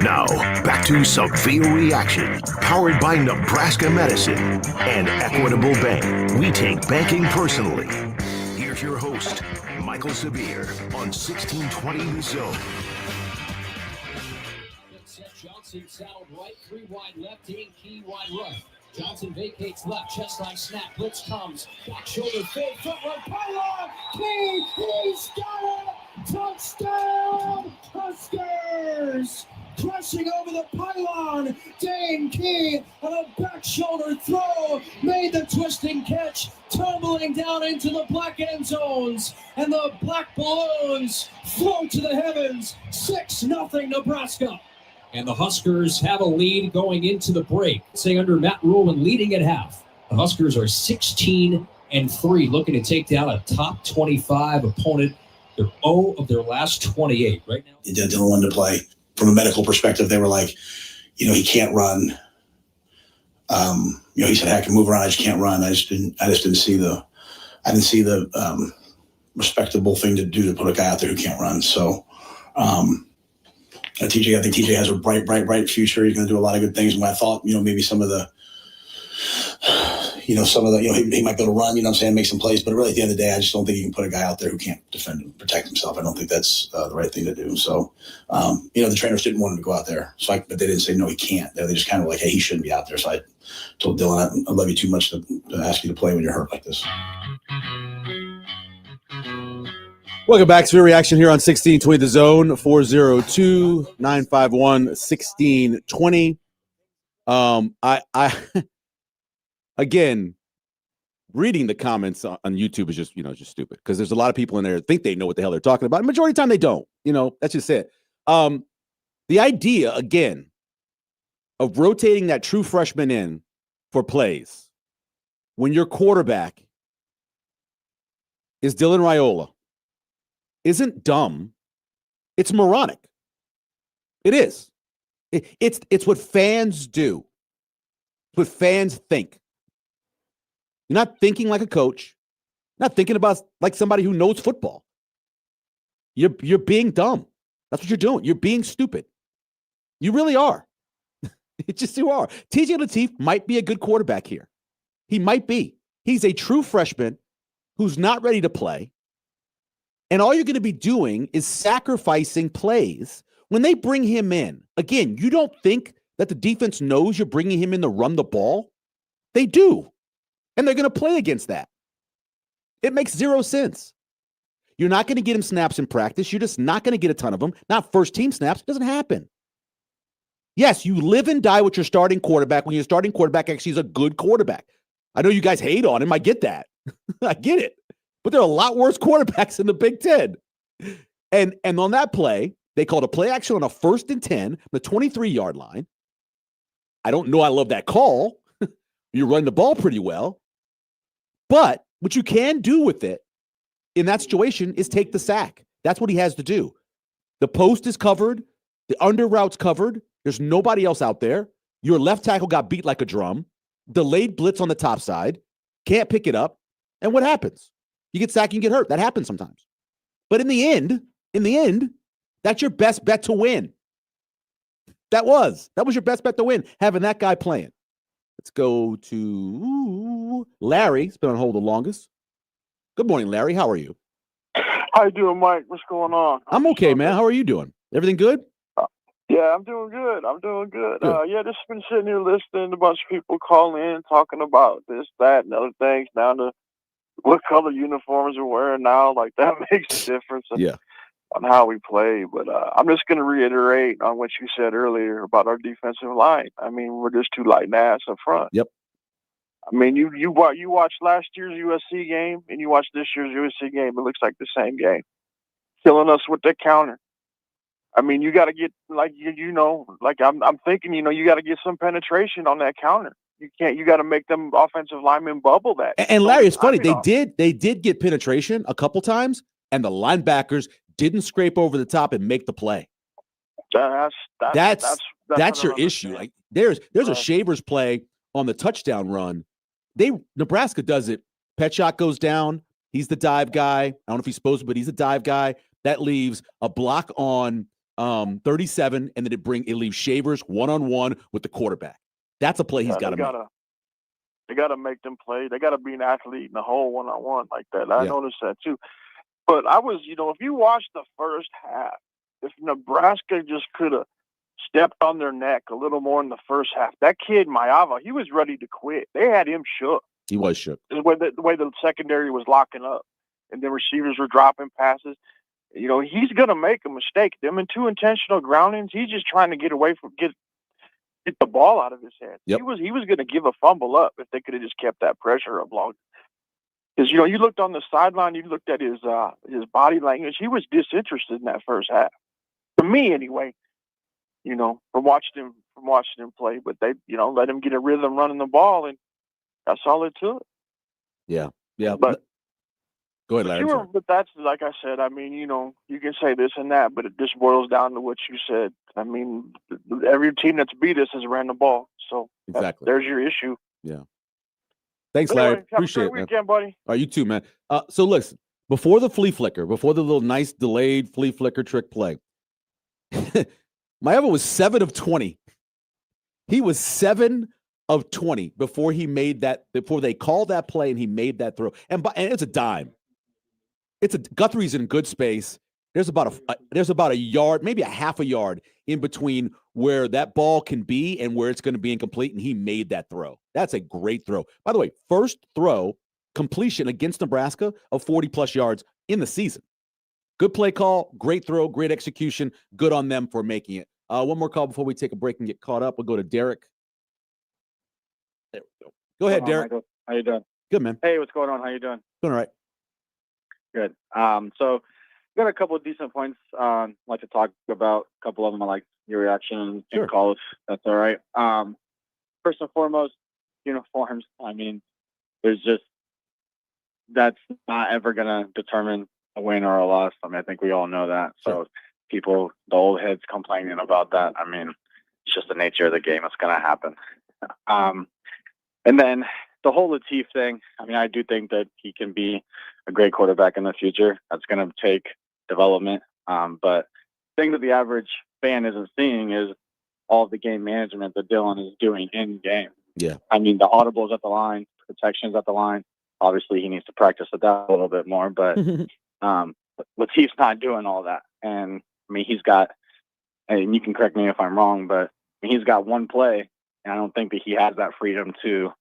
Now, back to Severe Reaction, powered by Nebraska Medicine and Equitable Bank. We take banking personally. Here's your host, Michael Severe, on 1620 The Zone. Johnson saddled right, 3 wide left, Dane Key wide right. Johnson vacates left, chest line snap, blitz comes, back shoulder fade, front right, pylon, Key, he's got it! Touchdown, Huskers! Crashing over the pylon, Dane Key on a back shoulder throw, made the twisting catch, tumbling down into the black end zones, and the black balloons float to the heavens, 6-0 Nebraska. And the Huskers have a lead going into the break. Say under Matt Rowland leading at half. The Huskers are 16-3, looking to take down a top 25 opponent. They're 0 of their last 28 right now. They didn't want to play. From a medical perspective, they were like, he can't run. He said, I can move around, I just can't run. I didn't see the respectable thing to do to put a guy out there who can't run. So, I think TJ has a bright future. He's going to do a lot of good things. And I thought, maybe some of the, he might be able to run, make some plays. But really, at the end of the day, I just don't think you can put a guy out there who can't defend and protect himself. I don't think that's the right thing to do. So, the trainers didn't want him to go out there. But they didn't say, no, he can't. They just kind of like, hey, he shouldn't be out there. So I told Dylan, I love you too much to ask you to play when you're hurt like this. Welcome back to your reaction here on 1620 The Zone, 402-951-1620. I again, reading the comments on YouTube is just stupid because there's a lot of people in there that think they know what the hell they're talking about. Majority of the time they don't. That's just it. The idea again of rotating that true freshman in for plays when your quarterback is Dylan Raiola isn't dumb. It's moronic. It is. It's what fans do. It's what fans think. You're not thinking like a coach, Not thinking about like somebody who knows football. You're being dumb. That's what you're doing. You're being stupid. You really are. It's just you are. TJ Lateef might be a good quarterback here. He might be. He's a true freshman who's not ready to play. And all you're going to be doing is sacrificing plays when they bring him in. Again, you don't think that the defense knows you're bringing him in to run the ball? They do. And they're going to play against that. It makes zero sense. You're not going to get him snaps in practice. You're just not going to get a ton of them. Not first team snaps. It doesn't happen. Yes, you live and die with your starting quarterback when your starting quarterback actually is a good quarterback. I know you guys hate on him. I get that. I get it. But there are a lot worse quarterbacks in the Big Ten. And on that play, they called a play action on a 1st and 10, the 23-yard line. I don't know I love that call. You run the ball pretty well. But what you can do with it in that situation is take the sack. That's what he has to do. The post is covered. The under route's covered. There's nobody else out there. Your left tackle got beat like a drum. Delayed blitz on the top side. Can't pick it up. And what happens? You get sacked and get hurt. That happens sometimes. But in the end, that's your best bet to win. That was your best bet to win, having that guy playing. Let's go to Larry. He's been on hold the longest. Good morning, Larry. How are you? How you doing, Mike? What's going on? I'm okay, man. How are you doing? Everything good? Yeah, I'm doing good. Yeah, just been sitting here listening to a bunch of people calling in, talking about this, that, and other things. Down to what color uniforms we're wearing now. Like, that makes a difference on how we play. But I'm just going to reiterate on what you said earlier about our defensive line. I mean, we're just too light and ass up front. Yep. I mean, you watch last year's USC game and you watch this year's USC game. It looks like the same game. Killing us with the counter. I mean, you got to get I'm thinking, you got to get some penetration on that counter. You got to make them offensive linemen bubble that. And Larry, it's funny. They did get penetration a couple times, and the linebackers didn't scrape over the top and make the play. That's your issue. Like there's a Shavers play on the touchdown run. Nebraska does it. Pet shot goes down. He's the dive guy. I don't know if he's supposed to, but he's a dive guy. That leaves a block on 37, and then it leaves Shavers one-on-one with the quarterback. That's a play he's got to make. They got to make them play. They got to be an athlete in the whole one-on-one like that. I noticed that too. But I was, if you watch the first half, if Nebraska just could have stepped on their neck a little more in the first half, that kid Maava, he was ready to quit. They had him shook. He was shook. The way the secondary was locking up, and the receivers were dropping passes. He's going to make a mistake. Them in 2 intentional groundings, he's just trying to get away from get the ball out of his hands. Yep. He was going to give a fumble up if they could have just kept that pressure up longer. Because you looked on the sideline, you looked at his body language. He was disinterested in that first half. To me, anyway. From watching him play, but they let him get a rhythm running the ball, and that's all it took. Yeah. But go ahead, Larry. But that's like I said. I mean, you can say this and that, but it just boils down to what you said. I mean, every team that's beat us has ran the ball, so exactly there's your issue. Yeah. Thanks, Larry. Anyway, appreciate it, man. Weekend, buddy. All right, you too, man. So listen, before the flea flicker, before the little nice delayed flea flicker trick play, Maeva was 7 of 20. He was 7 of 20 before they called that play and he made that throw. And it's a dime. Guthrie's in good space. There's about a yard, maybe a half a yard in between where that ball can be and where it's going to be incomplete, and he made that throw. That's a great throw. By the way, first throw completion against Nebraska of 40-plus yards in the season. Good play call, great throw, great execution. Good on them for making it. One more call before we take a break and get caught up. We'll go to Derek. There we go. Go ahead, Derek. Michael. How you doing? Good, man. Hey, what's going on? How you doing? Doing all right. Good. So got a couple of decent points I'd like to talk about. A couple of them I like your reaction and call if that's all right. First and foremost, uniforms. I mean, that's not ever going to determine a win or a loss. I mean, I think we all know that. So the old heads complaining about that, I mean, it's just the nature of the game. It's going to happen. And then the whole Latif thing, I mean, I do think that he can be a great quarterback in the future. That's going to take development. But the thing that the average fan isn't seeing is all of the game management that Dylan is doing in game. Yeah. I mean, the audibles at the line, protections at the line. Obviously, he needs to practice with that a little bit more. But Latif's not doing all that. And, I mean, he's got, and you can correct me if I'm wrong, but he's got one play, and I don't think that he has that freedom to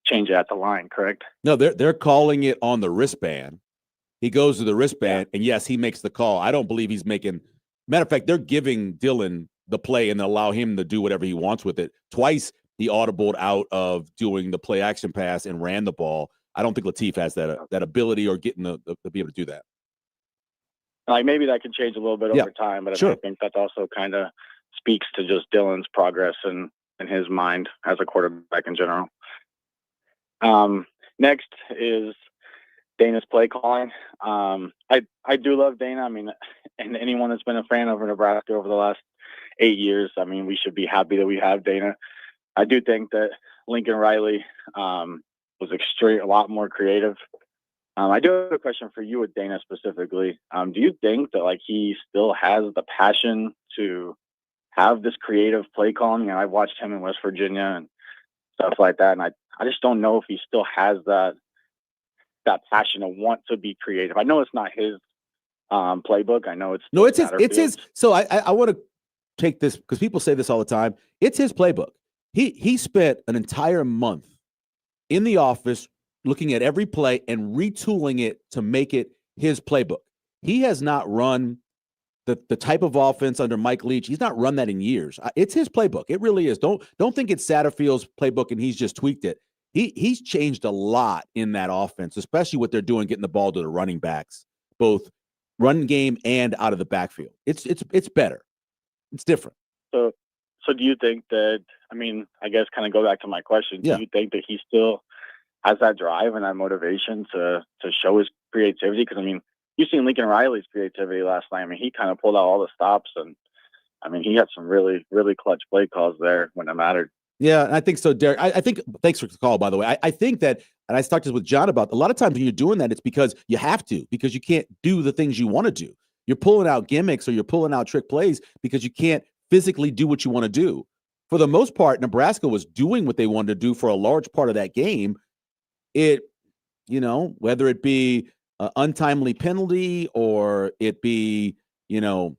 change it at the line, correct? No, they're calling it on the wristband. He goes to the wristband, and yes, he makes the call. I don't believe he's making – matter of fact, they're giving Dylan the play and allow him to do whatever he wants with it. Twice he audibled out of doing the play action pass and ran the ball. I don't think Latif has that ability or getting to be able to do that. Like maybe that can change a little bit over time, but I think that also kind of speaks to just Dylan's progress and his mind as a quarterback in general. Next is Dana's play calling. I do love Dana. I mean, and anyone that's been a fan of Nebraska over the last 8 years, I mean, we should be happy that we have Dana. I do think that Lincoln Riley was a lot more creative. I do have a question for you with Dana specifically. Do you think that like he still has the passion to have this creative play calling? You know, I've watched him in West Virginia and stuff like that, and I just don't know if he still has that passion to want to be creative. I know it's not his playbook. I know it's his. So I want to take this because people say this all the time. It's his playbook. He spent an entire month in the office looking at every play and retooling it to make it his playbook. He has not run the type of offense under Mike Leach. He's not run that in years. It's his playbook. It really is. Don't think it's Satterfield's playbook and he's just tweaked it. He's changed a lot in that offense, especially what they're doing, getting the ball to the running backs, both run game and out of the backfield. It's better. It's different. So do you think that, I mean, I guess kind of go back to my question. Yeah. Do you think that he still has that drive and that motivation to show his creativity? Because, I mean, you've seen Lincoln Riley's creativity last night. I mean, he kind of pulled out all the stops, and, I mean, he had some really, really clutch play calls there when it mattered. Yeah, I think so, Derek. I think – thanks for the call, by the way. I think that – and I talked this with John about – a lot of times when you're doing that, it's because you have to, because you can't do the things you want to do. You're pulling out gimmicks or you're pulling out trick plays because you can't physically do what you want to do. For the most part, Nebraska was doing what they wanted to do for a large part of that game. It, you know, whether it be an untimely penalty or it be, you know,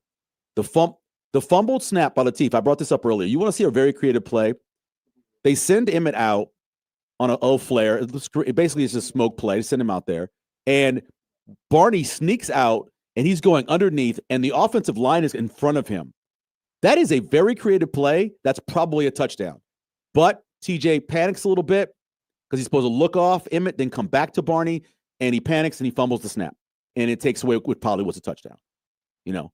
the fumbled snap by Latif. I brought this up earlier. You want to see a very creative play? They send Emmett out on an O flare. It basically is just a smoke play. They send him out there. And Barney sneaks out, and he's going underneath, and the offensive line is in front of him. That is a very creative play. That's probably a touchdown. But TJ panics a little bit because he's supposed to look off Emmett, then come back to Barney, and he panics and he fumbles the snap. And it takes away what probably was a touchdown. You know,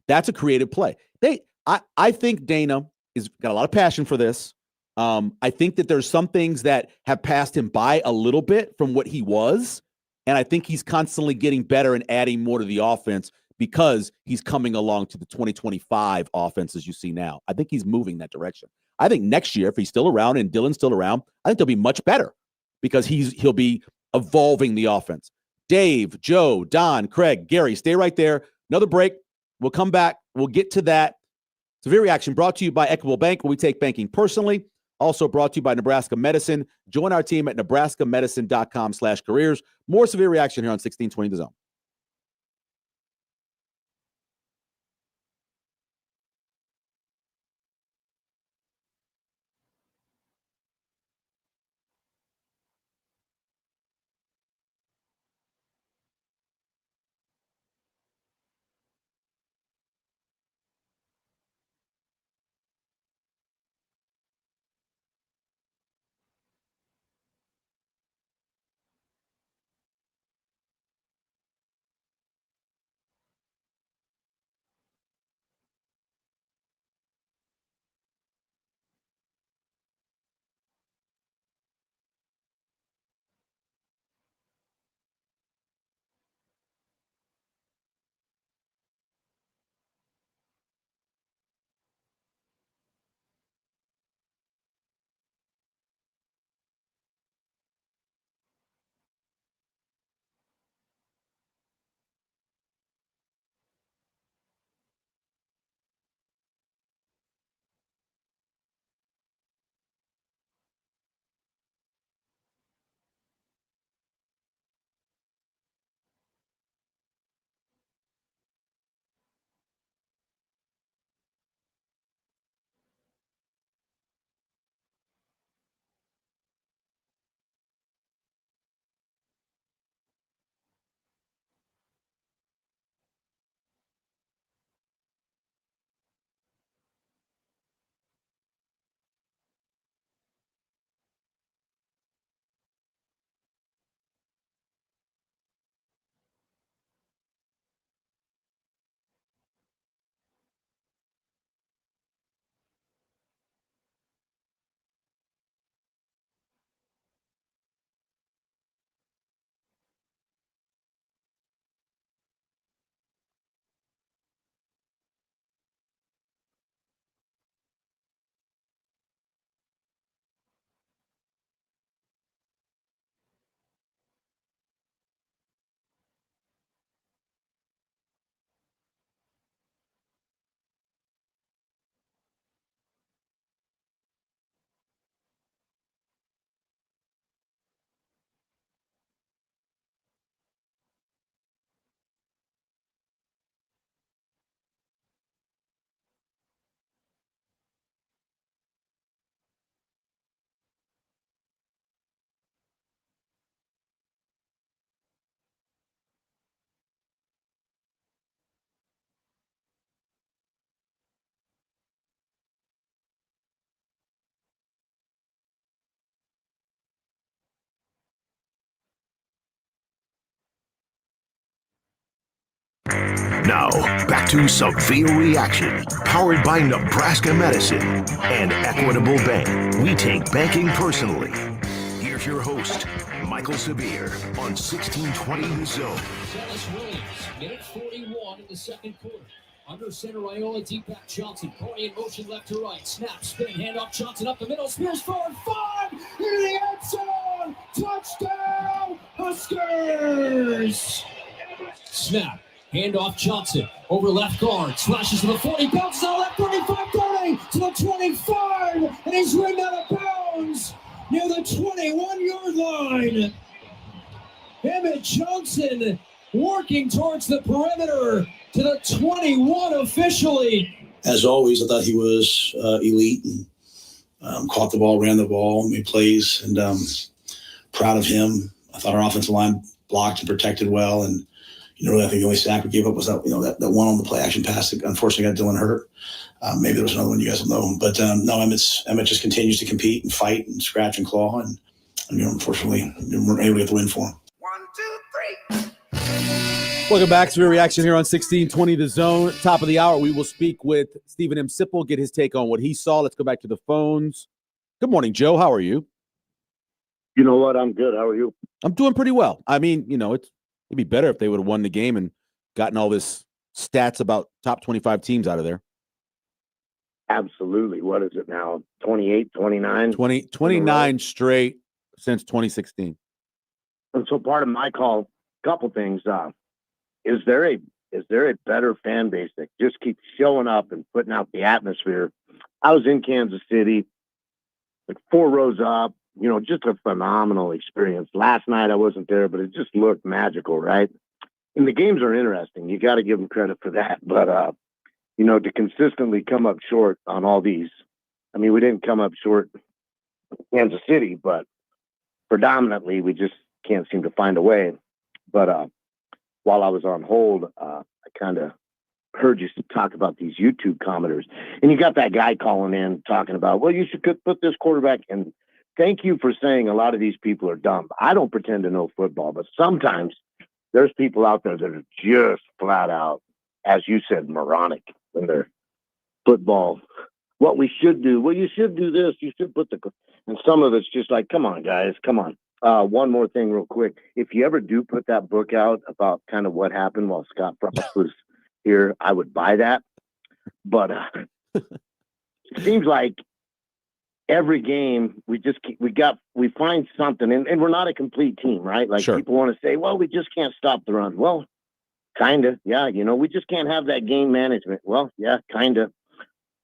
that's a creative play. I think Dana has got a lot of passion for this. I think that there's some things that have passed him by a little bit from what he was. And I think he's constantly getting better and adding more to the offense because he's coming along to the 2025 offense as you see now. I think he's moving that direction. I think next year, if he's still around and Dylan's still around, I think they'll be much better because he'll be evolving the offense. Dave, Joe, Don, Craig, Gary, stay right there. Another break. We'll come back. We'll get to that. Severe Reaction brought to you by Equitable Bank, where we take banking personally. Also brought to you by Nebraska Medicine. Join our team at nebraskamedicine.com/careers. More Severe Reaction here on 1620 The Zone. Now, back to Severe Reaction, powered by Nebraska Medicine and Equitable Bank. We take banking personally. Here's your host, Michael Severe, on 1620 The Zone. Dennis Williams, minute 41 in the second quarter. Under center, Iola, deep back Johnson. Corey in motion left to right. Snap, spin, handoff, Johnson up the middle. Spears forward, 5 in the end zone. Touchdown, Huskers! Snap, handoff, Johnson over left guard. Slashes to the 40, bounces on left 35, 30 to the 25, and he's ridden out of bounds near the 21-yard line. Emmett Johnson working towards the perimeter to the 21 officially. As always, I thought he was elite and caught the ball, ran the ball, made plays, and proud of him. I thought our offensive line blocked and protected well, and I think the only sack we gave up was that that one on the play action pass that unfortunately got Dylan hurt. Maybe there was another one you guys will know, but no, Emmett just continues to compete and fight and scratch and claw, and unfortunately we weren't able to get the win for him. 1, 2, 3. Welcome back to Severe Reaction here on 1620 The Zone. Top of the hour, we will speak with Stephen M. Sipple, get his take on what he saw. Let's go back to the phones. Good morning, Joe. How are you? You know what? I'm good. How are you? I'm doing pretty well. I mean, it'd be better if they would have won the game and gotten all this stats about top 25 teams out of there. Absolutely. What is it now? 28, 29? 29 straight since 2016. And so part of my call, couple things. Is there a better fan base that just keeps showing up and putting out the atmosphere? I was in Kansas City, like 4 rows up, just a phenomenal experience. Last night I wasn't there, but it just looked magical, right? And the games are interesting. You got to give them credit for that. But, to consistently come up short on all these, I mean, we didn't come up short in Kansas City, but predominantly we just can't seem to find a way. But while I was on hold, I kind of heard you talk about these YouTube commenters, and you got that guy calling in talking about, well, you should put this quarterback. And thank you for saying a lot of these people are dumb. I don't pretend to know football, but sometimes there's people out there that are just flat out, as you said, moronic when they're football. What we should do, well, you should do this. You should put and some of it's just like, come on, guys, come on. One more thing real quick. If you ever do put that book out about kind of what happened while Scott Frost was here, I would buy that. But it seems like every game we find something, and we're not a complete team, right? Like Sure. People want to say, well, we just can't stop the run. Well, kind of. Yeah. We just can't have that game management. Well, yeah, kind of.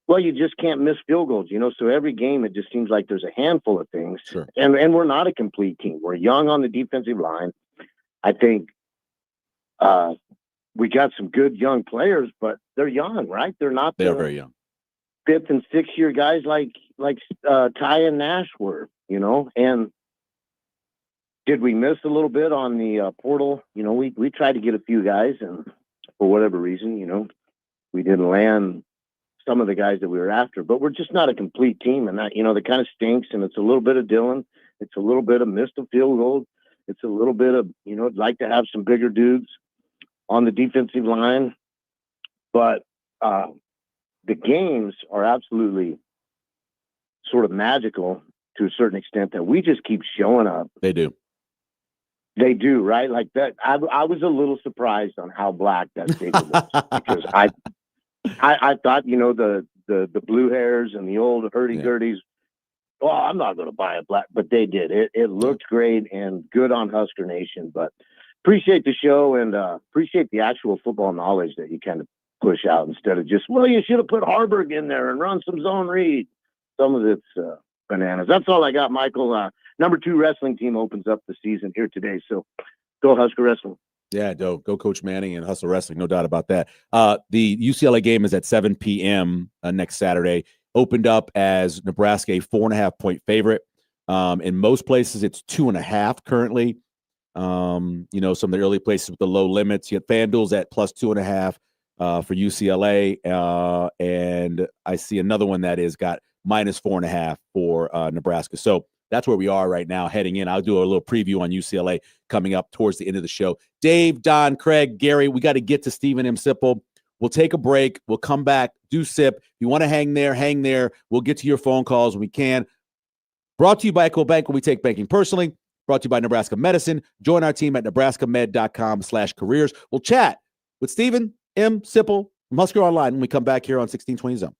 Well, you just can't miss field goals, so every game it just seems like there's a handful of things. Sure. And we're not a complete team. We're young on the defensive line. I think we got some good young players, but they're young, right? They're not They are very young. 5th and 6th year guys like Ty and Nash were, and did we miss a little bit on the portal? We tried to get a few guys, and for whatever reason, we didn't land some of the guys that we were after, but we're just not a complete team. And that, that kind of stinks. And it's a little bit of Dylan. It's a little bit of missed a field goal. It's a little bit of, I'd like to have some bigger dudes on the defensive line, but the games are absolutely sort of magical to a certain extent that we just keep showing up. They do. They do, right? Like that. I was a little surprised on how black that stadium was because I thought, the blue hairs and the old hurdy-gurdies, well, I'm not going to buy a black, but they did. It looked great and good on Husker Nation. But appreciate the show and appreciate the actual football knowledge that you kind of push out instead of just, well, you should have put Harburg in there and run some zone read. Some of it's bananas. That's all I got, Michael. Number 2 wrestling team opens up the season here today. So go Husker Wrestling. Yeah, go Coach Manning and Hustle Wrestling, no doubt about that. The UCLA game is at 7 p.m. Next Saturday. Opened up as Nebraska a 4.5-point favorite. In most places, it's 2.5 currently. Some of the early places with the low limits. You have FanDuel's at plus 2.5 for UCLA, and I see another one that is got minus 4.5 for Nebraska. So that's where we are right now heading in. I'll do a little preview on UCLA coming up towards the end of the show. Dave, Don, Craig, Gary, we got to get to Stephen M. Sipple. We'll take a break. We'll come back, do sip. If you want to hang there. We'll get to your phone calls when we can. Brought to you by EcoBank, where we take banking personally. Brought to you by Nebraska Medicine. Join our team at nebraskamed.com/careers. We'll chat with Stephen M. Sipple from Husker Online when we come back here on 1620 Zone.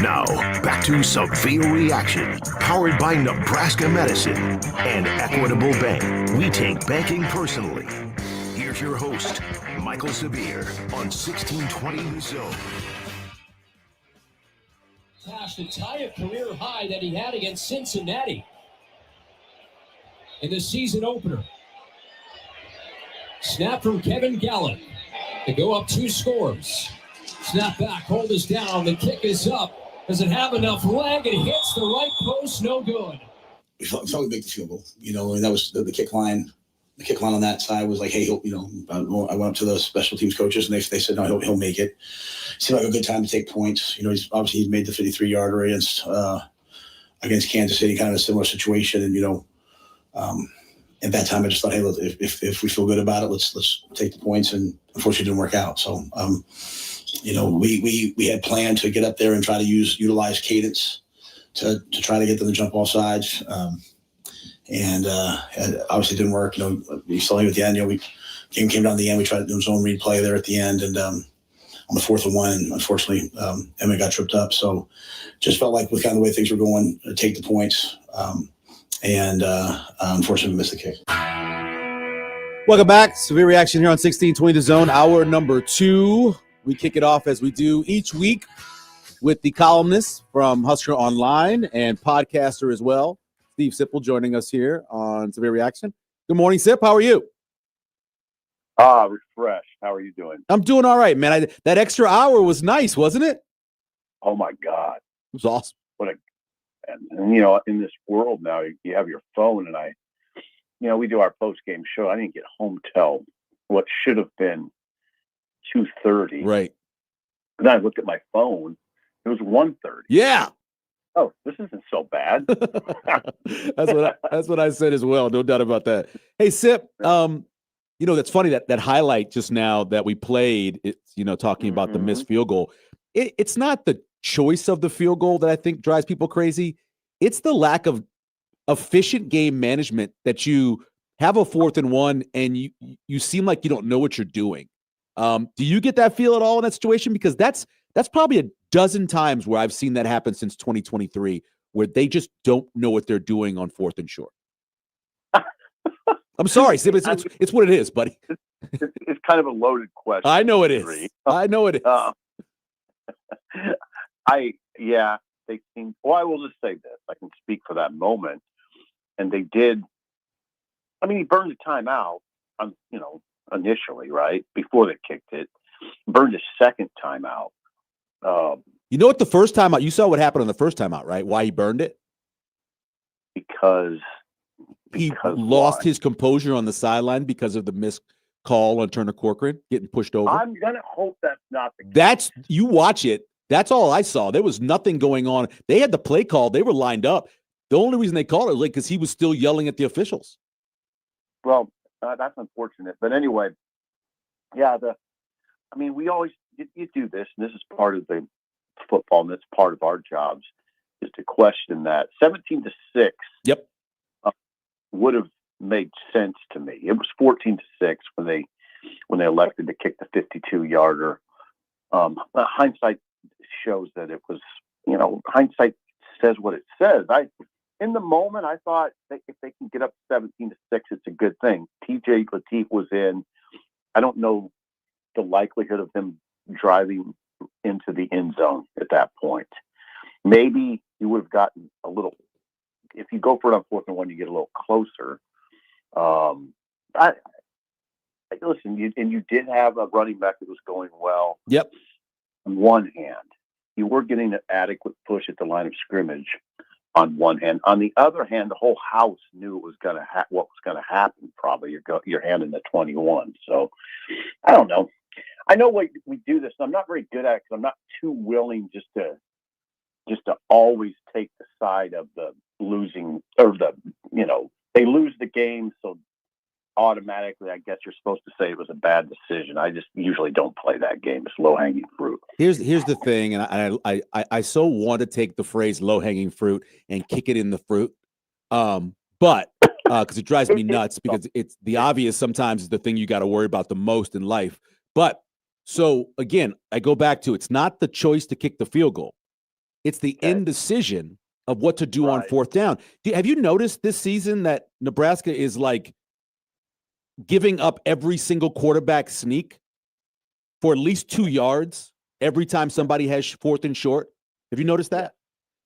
Now, back to Severe Reaction, powered by Nebraska Medicine and Equitable Bank. We take banking personally. Here's your host, Michael Severe, on 1620 The Zone. Cash to tie a career high that he had against Cincinnati in the season opener. Snap from Kevin Gallen to go up 2 scores. Snap back, hold us down. The kick is up. Does it have enough leg? It hits the right post, no good. We felt we make the field goal. And that was the kick line. The kick line on that side was like, hey, I went up to the special teams coaches, and they said, no, he'll make it. Seemed like a good time to take points. He's made the 53-yarder against Kansas City, kind of a similar situation. And at that time, I just thought, hey, look, if we feel good about it, let's take the points. And unfortunately, it didn't work out. So, we had planned to get up there and try to utilize cadence to try to get them to jump off sides. And obviously didn't work. You saw him at the end. Game came down to the end. We tried to do zone read play there at the end, and on the 4th and 1, unfortunately, Emmett got tripped up. So just felt like with kind of the way things were going, take the points, and unfortunately missed the kick. Welcome back. Severe Reaction here on 1620 The Zone, hour number 2. We kick it off as we do each week with the columnist from Husker Online and podcaster as well, Steve Sipple, joining us here on Severe Reaction. Good morning, Sip. How are you? Refreshed. How are you doing? I'm doing all right, man. That extra hour was nice, wasn't it? Oh, my God. It was awesome. And in this world now, you have your phone, and we do our post-game show. I didn't get home till what should have been 2:30. Right. And then I looked at my phone. It was 1:30. Yeah. Oh, this isn't so bad. That's what I said as well. No doubt about that. Hey, Sip, that's funny that highlight just now that we played, it's, talking about the missed field goal. It's not the choice of the field goal that I think drives people crazy. It's the lack of efficient game management that you have a 4th and 1 and you seem like you don't know what you're doing. Do you get that feel at all in that situation? Because that's probably a dozen times where I've seen that happen since 2023, where they just don't know what they're doing on 4th and short. I'm sorry, Sim, it's what it is, buddy. It's kind of a loaded question. I know it is. I know it is. They seem. Well, I will just say this. I can speak for that moment, and they did. I mean, he burned a timeout. Initially, right before they kicked it, burned a second timeout. What the first time out? You saw what happened on the first time out, right? Why he burned it? Because he lost his composure on the sideline because of the missed call on Turner Corcoran getting pushed over. I'm gonna hope that's not the case. You watch it. That's all I saw. There was nothing going on. They had the play call. They were lined up. The only reason they called it was because he was still yelling at the officials. Well, that's unfortunate. But anyway, we always you do this, and this is part of the football, and that's part of our jobs, is to question that. 17-6. Yep. Would have made sense to me. It was 14-6 when they elected to kick the 52-yarder. Hindsight shows that it was, hindsight says what it says. In the moment, I thought if they can get up 17-6, it's a good thing. TJ Lateef was in. I don't know the likelihood of them driving into the end zone at that point. Maybe you would have gotten a little. If you go for it on 4th and 1, you get a little closer. Listen, you did have a running back that was going well. Yep. On one hand, you were getting an adequate push at the line of scrimmage. On one hand, on the other hand, the whole house knew what was going to happen. Probably you're handing the 21. So I don't know. I know we do this. And I'm not very good at it because I'm not too willing just to always take the side of the losing or they lose the game, so automatically I guess you're supposed to say it was a bad decision. I just usually don't play that game. It's low hanging fruit. Here's the thing, and I so want to take the phrase low hanging fruit and kick it in the fruit, but because it drives me nuts because it's the obvious sometimes is the thing you got to worry about the most in life. But so again, I go back to it's not the choice to kick the field goal. It's the indecision of what to do on 4th down. Have you noticed this season that Nebraska is like giving up every single quarterback sneak for at least 2 yards every time somebody has 4th and short? Have you noticed that?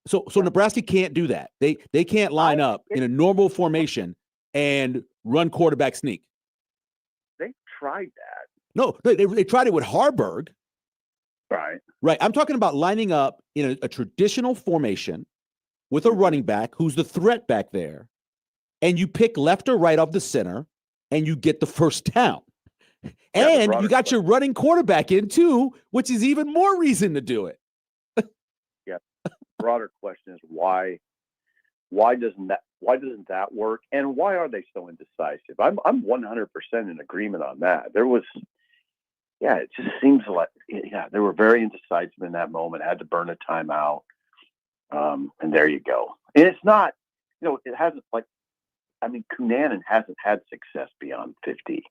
So Nebraska can't do that. They can't line up in a normal formation and run quarterback sneak. They tried that. No, they tried it with Harburg. Right. I'm talking about lining up in a traditional formation with a running back who's the threat back there, and you pick left or right of the center, and you get the first down. And you got your running quarterback in too, which is even more reason to do it. Broader question is why doesn't that work, and why are they so indecisive? I'm 100% in agreement on that. It just seems like they were very indecisive in that moment. Had to burn a timeout, and there you go. And it's not, it hasn't Cunanan hasn't had success beyond 50.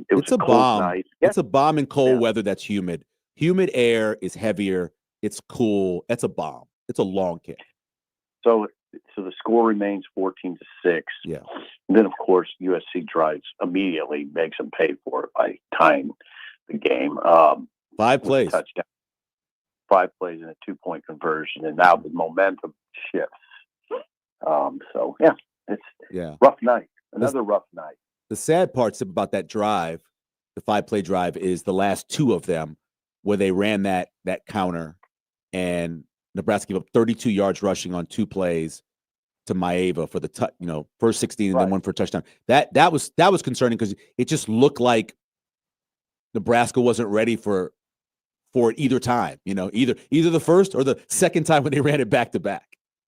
It's a bomb. Night. It's a bomb in cold weather that's humid. Humid air is heavier. It's cool. That's a bomb. It's a long kick. So the score remains 14-6. Yeah. And then of course USC drives immediately, makes them pay for it by tying the game. 5 plays. Touchdown. 5 plays and a 2-point conversion, and now the momentum shifts. It's rough night. Another rough night. The sad part about that drive, the 5-play drive, is the last 2 of them where they ran that counter, and Nebraska gave up 32 yards rushing on 2 plays to Maeva for the first 16 and then one for a touchdown. That was concerning because it just looked like Nebraska wasn't ready for it either time. Either the first or the second time when they ran it back to back.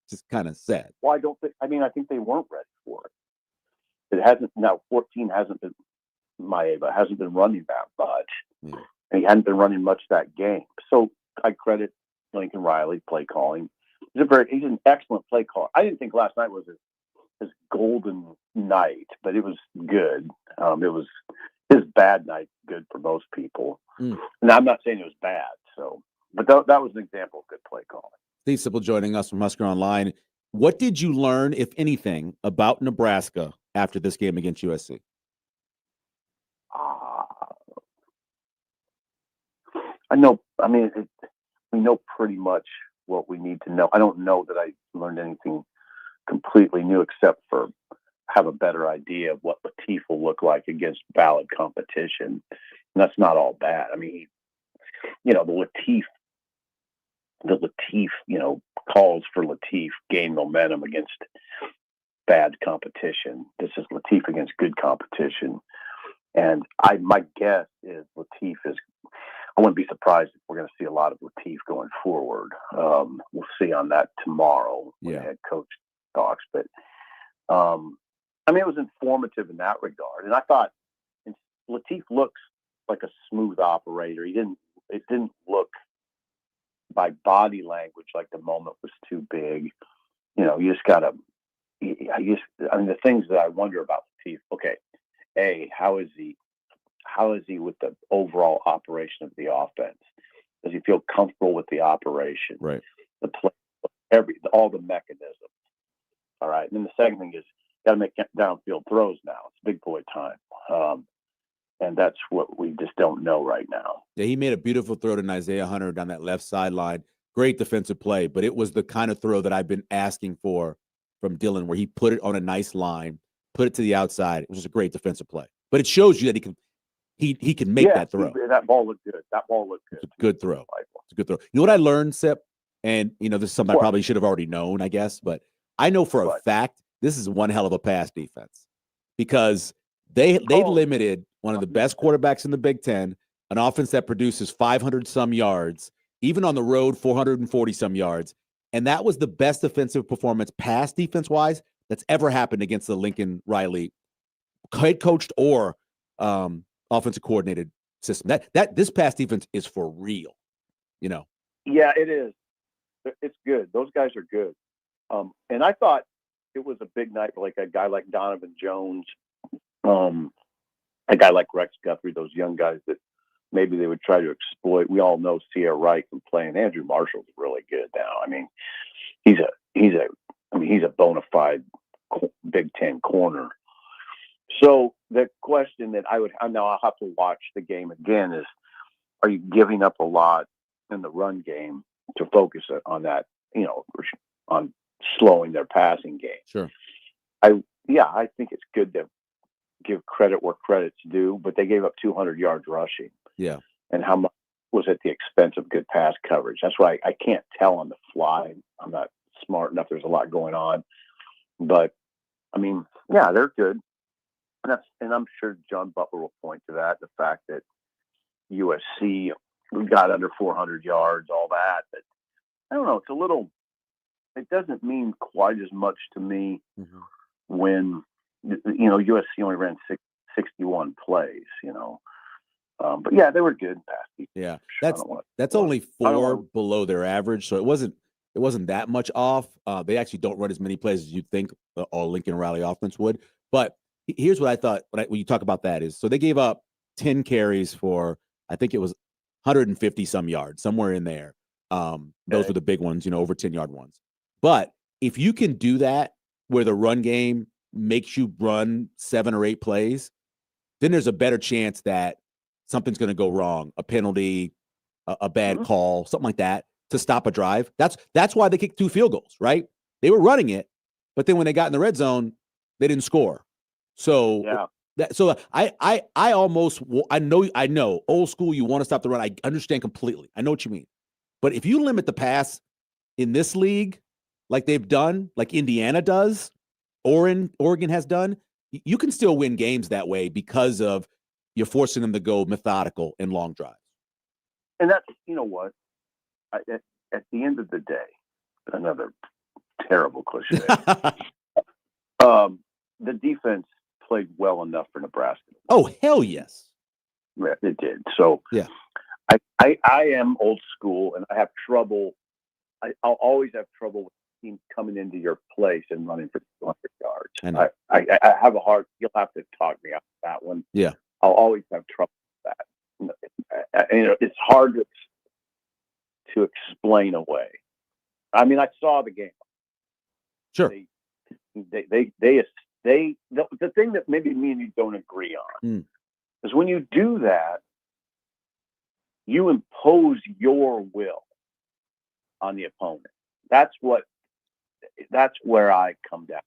Just kind of sad. Well, I think they weren't ready for it. It hasn't now. 14 hasn't been Maeva hasn't been running that much, and he hadn't been running much that game. So I credit Lincoln Riley play calling. He's an excellent play caller. I didn't think last night was his golden night, but it was good. It was his bad night, good for most people. And I'm not saying it was bad. So, but that was an example of good play calling. Steve Sipple joining us from Husker Online. What did you learn, if anything, about Nebraska after this game against USC? I know. I mean, we know pretty much what we need to know. I don't know that I learned anything completely new except for have a better idea of what Latif will look like against valid competition. And that's not all bad. I mean, the Latif, calls for Latif gain momentum against bad competition. This is Latif against good competition. And my guess is Latif is, I wouldn't be surprised if we're going to see a lot of Latif going forward. We'll see on that tomorrow when the head coach talks. But, it was informative in that regard. And I thought Latif looks like a smooth operator. It didn't look by body language like the moment was too big. You just got to, the things that I wonder about Latif, okay, how is he with the overall operation of the offense? Does he feel comfortable with the operation? Right. The play, all the mechanisms. All right. And then the second thing is got to make downfield throws now. It's big boy time. And that's what we just don't know right now. Yeah, he made a beautiful throw to Isaiah Hunter down that left sideline. Great defensive play, but it was the kind of throw that I've been asking for from Dylan, where he put it on a nice line, put it to the outside. It was a great defensive play. But it shows you that he can make that throw. That ball looked good. It's a good throw. It's a good throw. You know what I learned, Sip? And, this is something I probably should have already known, I guess. But I know for a fact this is one hell of a pass defense because they limited one of the best quarterbacks in the Big Ten, an offense that produces 500-some yards, even on the road, 440-some yards. And that was the best defensive performance, pass defense-wise, that's ever happened against the Lincoln Riley head coached or offensive coordinated system. That this pass defense is for real, Yeah, it is. It's good. Those guys are good. And I thought it was a big night for like a guy like Donovan Jones, a guy like Rex Guthrie, those young guys that maybe they would try to exploit. We all know Sierra Wright can play, and Andrew Marshall's really good now. I mean, he's a bona fide Big Ten corner. So the question that I'll have to watch the game again is, are you giving up a lot in the run game to focus on that, on slowing their passing game? Sure. I think it's good to give credit where credit's due, but they gave up 200 yards rushing. Yeah. And how much was at the expense of good pass coverage? That's why I can't tell on the fly. I'm not smart enough. There's a lot going on. But, they're good. And I'm sure John Butler will point to that, the fact that USC got under 400 yards, all that. But I don't know. It doesn't mean quite as much to me when, USC only ran 61 plays, But yeah, they were good. Yeah, that's only 4 below their average, so it wasn't that much off. They actually don't run as many plays as you'd think all Lincoln Riley offense would. But here's what I thought when you talk about that is, so they gave up 10 carries for, I think it was 150 some yards, somewhere in there. Those were the big ones, over 10-yard ones. But if you can do that where the run game makes you run 7 or 8 plays, then there's a better chance that something's going to go wrong, a penalty, a bad call, something like that, to stop a drive. That's why they kicked 2 field goals, right? They were running it, but then when they got in the red zone, they didn't score. So I know old school, you want to stop the run. I understand completely. I know what you mean. But if you limit the pass in this league, like they've done, like Indiana does, Oregon has done, you can still win games that way because of you're forcing them to go methodical and long drives. And that's, you know what, at the end of the day, another terrible cliche. The defense played well enough for Nebraska. Oh, hell yes. Yeah, it did. So yeah, I am old school, and I have trouble. I'll always have trouble with teams coming into your place and running for 200 yards. I have a hard. You'll have to talk me out of that one. Yeah, I'll always have trouble with that. It's hard to explain away. I mean, I saw the game. Sure. The thing that maybe me and you don't agree on is when you do that, you impose your will on the opponent. That's where I come down.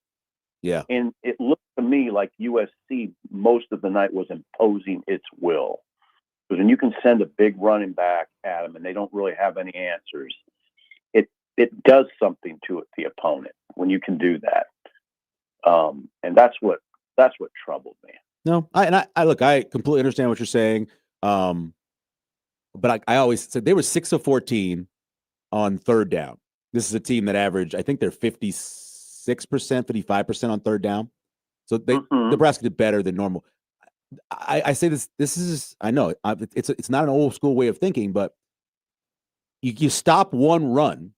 Yeah. And it looked to me like USC most of the night was imposing its will. Because when you can send a big running back at them and they don't really have any answers, it does something to the opponent when you can do that. And that's what troubled me. No, I look, I completely understand what you're saying. But I always said they were 6 of 14 on third down. This is a team that averaged, I think they're 56%, 55% on third down. So Nebraska did better than normal. I say this is, I know it's not an old school way of thinking, but you stop one run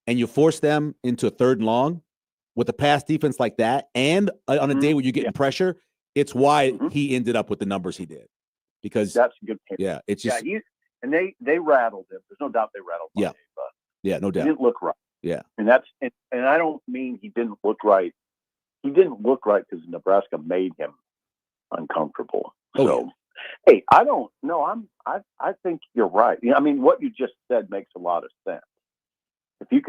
and you force them into a third and long with a pass defense like that, and on a day where you're getting pressure, it's why he ended up with the numbers he did. Because that's a good point. Yeah, it's just and they rattled him. There's no doubt they rattled him. Yeah, no doubt. He didn't look right. Yeah, and I don't mean he didn't look right. He didn't look right because Nebraska made him uncomfortable. Hey, I don't know. I think you're right. I mean, what you just said makes a lot of sense. If you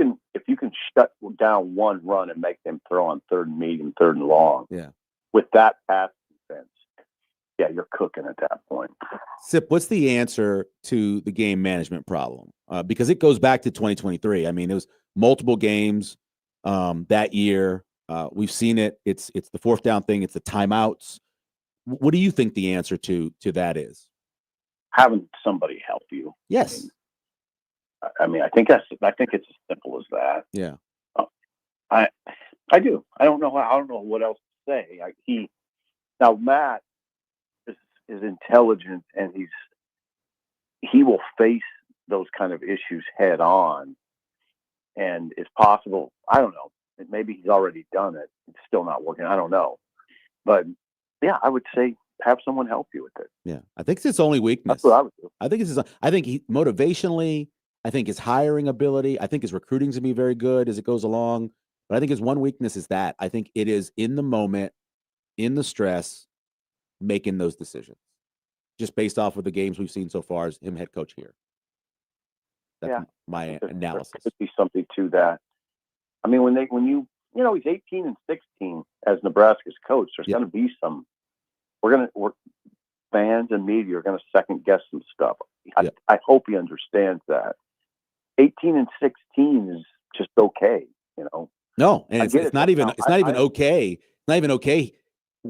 can shut down one run and make them throw on third and medium, third and long, with that pass defense, yeah, you're cooking at that point. Sip, what's the answer to the game management problem? Because it goes back to 2023. I mean, it was multiple games that year. We've seen it. It's the fourth down thing. It's the timeouts. What do you think the answer to that is? Having somebody help you. Yes. I mean, I think it's as simple as that. Yeah. I do. I don't know what else to say. Now Matt is intelligent, and he will face those kind of issues head on, and it's possible. I don't know. Maybe he's already done it. It's still not working. I don't know, but yeah, I would say have someone help you with it. Yeah, I think it's his only weakness. That's what I would do. I think he motivationally. I think his hiring ability. I think his recruiting's gonna be very good as it goes along. But I think his one weakness is that I think it is in the moment, in the stress, making those decisions, just based off of the games we've seen so far as him head coach here. That's my analysis. There could be something to that. I mean, when he's 18 and 16 as Nebraska's coach, there's going to be some. Fans and media are going to second guess some stuff. I hope he understands that. 18 and 16 is just okay, you know. No, and it's not even okay. It's not even okay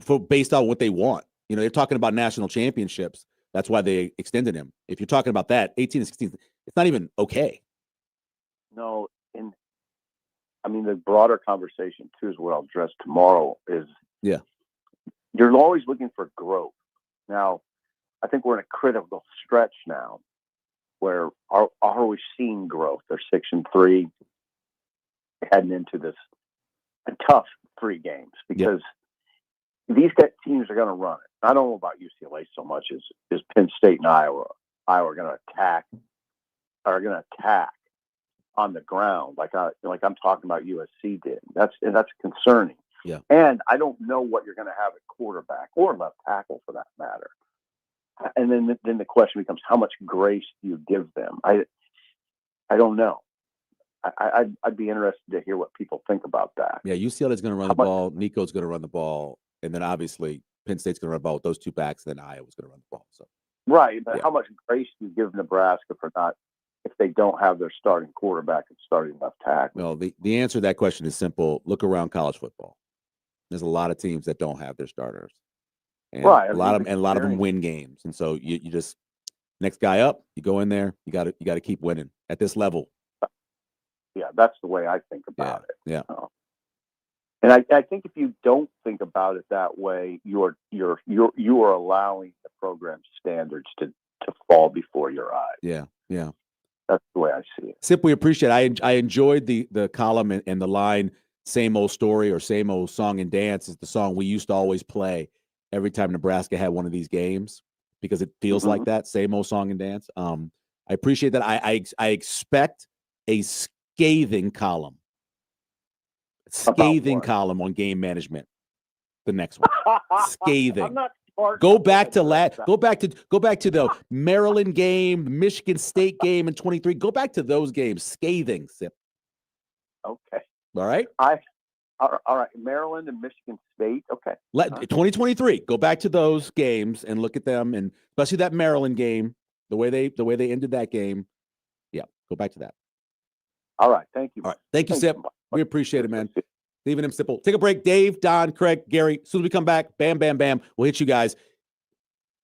for based on what they want. You know, they're talking about national championships. That's why they extended him. If you're talking about that, 18 and 16, it's not even okay. No, and I mean the broader conversation too is what I'll address tomorrow is you're always looking for growth. Now, I think we're in a critical stretch now where are we seeing growth? They're 6-3 heading into this a tough 3 games because these teams are going to run it. I don't know about UCLA so much as Penn State and Iowa. Iowa are going to attack on the ground like I'm talking about USC did. That's concerning. Yeah. And I don't know what you're going to have at quarterback or left tackle for that matter. And then the question becomes, how much grace do you give them? I don't know. I'd be interested to hear what people think about that. Yeah, UCLA is going to run the ball. Nico's going to run the ball. And then obviously Penn State's going to run the ball with those two backs. Then Iowa's going to run the ball. So right. But how much grace do you give Nebraska for not if they don't have their starting quarterback and starting left tackle? Well, the answer to that question is simple. Look around college football. There's a lot of teams that don't have their starters, and Right, a lot of them win games. And so you just next guy up, you go in there. You got to keep winning at this level. Yeah, that's the way I think about it. Yeah. And I think if you don't think about it that way, you are allowing the program's standards to fall before your eyes. Yeah. That's the way I see it. Sip, we appreciate it. I enjoyed the column and the line, same old story or same old song and dance is the song we used to always play every time Nebraska had one of these games because it feels like that, same old song and dance. I appreciate that. I expect a scathing column on game management. The next one, scathing. I'm not smart. Go back to the Maryland game, the Michigan State game in 23. Go back to those games. Scathing, Sip. Okay. All right. All right. Maryland and Michigan State. Okay. 2023. Go back to those games and look at them, and especially that Maryland game, the way they ended that game. Yeah. Go back to that. All right. Thank you. All right. Thank you, Sip. We appreciate it, man. Stephen M. Simple. Take a break. Dave, Don, Craig, Gary. As soon as we come back, bam, bam, bam. We'll hit you guys.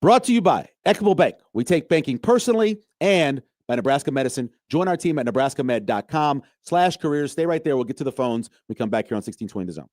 Brought to you by Equitable Bank. We take banking personally, and by Nebraska Medicine. Join our team at nebraskamed.com/careers. Stay right there. We'll get to the phones. We come back here on 1620 The Zone.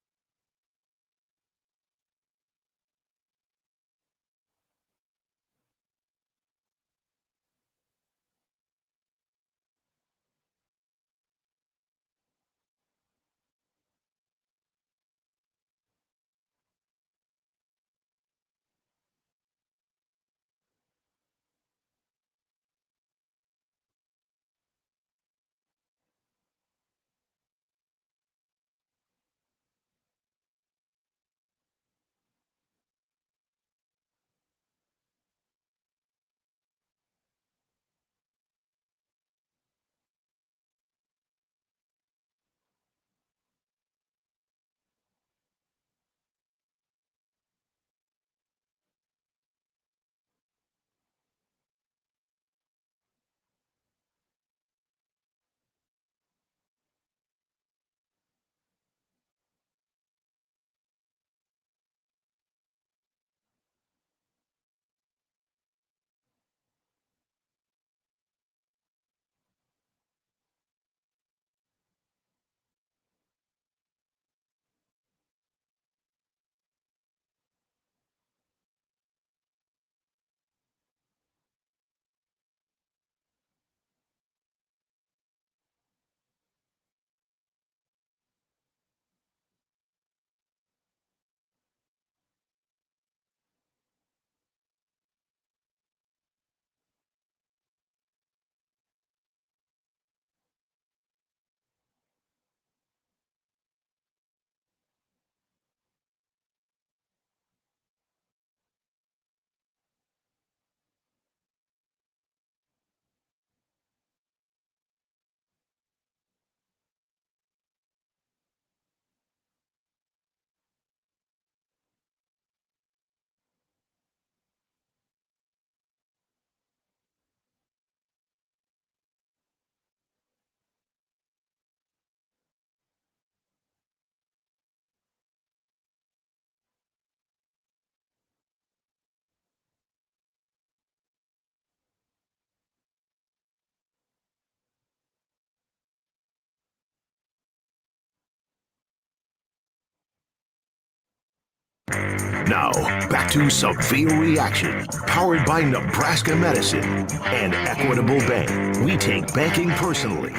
Now, back to Severe Reaction, powered by Nebraska Medicine and Equitable Bank. We take banking personally.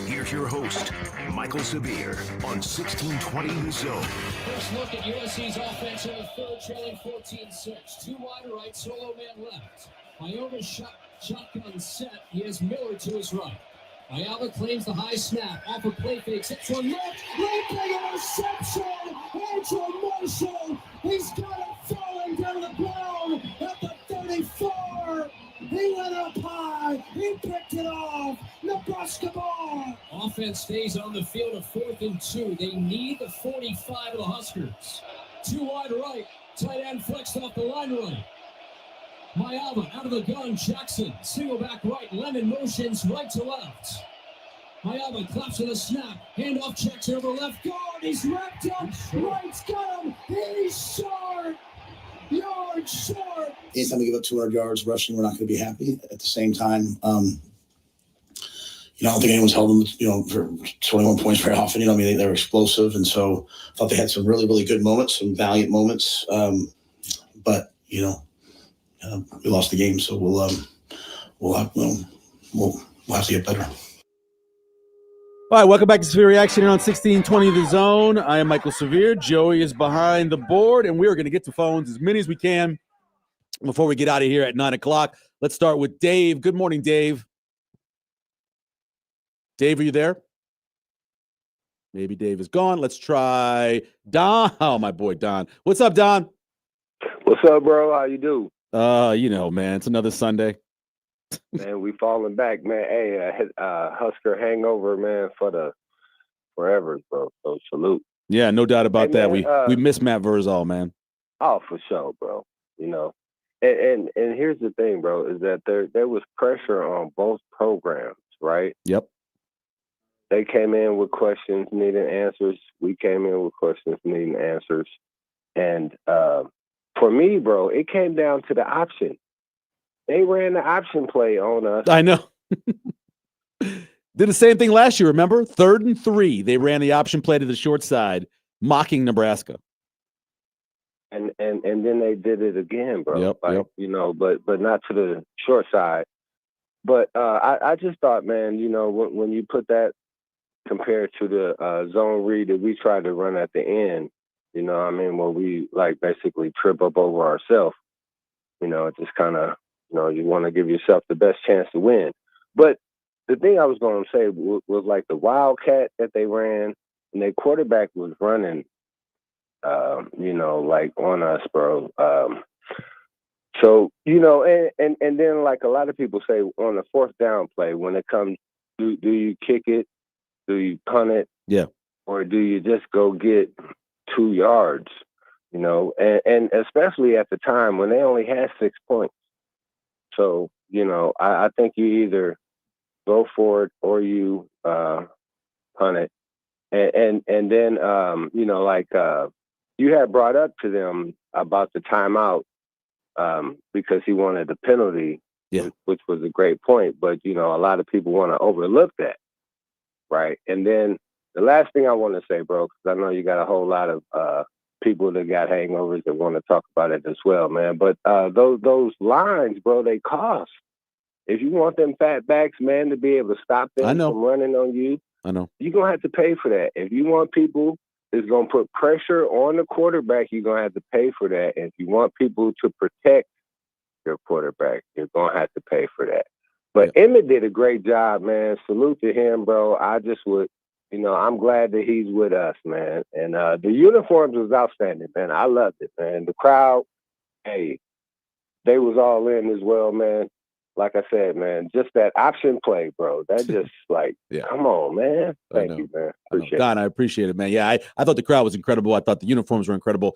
Here's your host, Michael Severe, on 1620 The Zone. First look at USC's offense in the third, trailing 14-6. Two wide right, solo man left. Iova's shotgun set. He has Miller to his right. Iova claims the high snap, off a play fake, sets one left, big interception, Andrew Marshall, he's got it falling down the ground at the 34, he went up high, he picked it off, Nebraska ball. Offense stays on the field of 4th and 2, they need the 45 of the Huskers. Two wide right, tight end flexed off the line right. Mayava out of the gun. Jackson, single back right. Lemon motions right to left. Mayava claps to the snap. Handoff Jackson over left guard. He's wrapped up. Right's got him. He's short. Yard short. Anytime we give up 200 yards rushing, we're not going to be happy. At the same time, I don't think anyone's held them, for 21 points very often. I mean, they're explosive. And so I thought they had some really, really good moments, some valiant moments. But we lost the game. So we'll have to get better. All right, welcome back to Severe Reaction here on 1620 The Zone. I am Michael Severe. Joey is behind the board, and we are going to get to phones as many as we can before we get out of here at 9 o'clock. Let's start with Dave. Good morning, Dave. Dave, are you there? Maybe Dave is gone. Let's try Don. Oh, my boy, Don. What's up, Don? What's up, bro? How you do? Man, it's another Sunday. Man, we falling back, man. Hey, Husker hangover, man, for the forever, bro. So salute. Yeah, no doubt about that. Man, we miss Matt Verzal, man. Oh, for sure, bro. And here's the thing, bro, is that there was pressure on both programs, right? Yep. They came in with questions needing answers. We came in with questions needing answers. And for me, bro, it came down to the option. They ran the option play on us. I know. Did the same thing last year, remember? 3rd and 3. They ran the option play to the short side, mocking Nebraska. And then they did it again, bro. Yep, like, yep. But not to the short side. But I just thought, man, when you put that compared to the zone read that we tried to run at the end, where we basically trip up over ourselves, it just kind of, you want to give yourself the best chance to win. But the thing I was going to say was like the Wildcat that they ran, and their quarterback was running, on us, bro. So, and then like a lot of people say on the 4th down play, when it comes, do you kick it? Do you punt it? Yeah. Or do you just go get 2 yards? And especially at the time when they only had 6 points. So, I think you either go for it or you punt it. And then, you had brought up to them about the timeout because he wanted the penalty, which was a great point. But, a lot of people want to overlook that. Right. And then the last thing I want to say, bro, because I know you got a whole lot of people that got hangovers that want to talk about it as well, man. But those lines, bro, they cost. If you want them fat backs, man, to be able to stop them from running on you, I know you're going to have to pay for that. If you want people that's going to put pressure on the quarterback, you're going to have to pay for that. And if you want people to protect your quarterback, you're going to have to pay for that. But Emmett did a great job, man. Salute to him, bro. I just would, I'm glad that he's with us, man. And the uniforms was outstanding, man. I loved it, man. The crowd, hey, they was all in as well, man. Like I said, man, just that option play, bro. That just come on, man. Thank you, man. Appreciate it. Don, I appreciate it, man. Yeah, I thought the crowd was incredible. I thought the uniforms were incredible.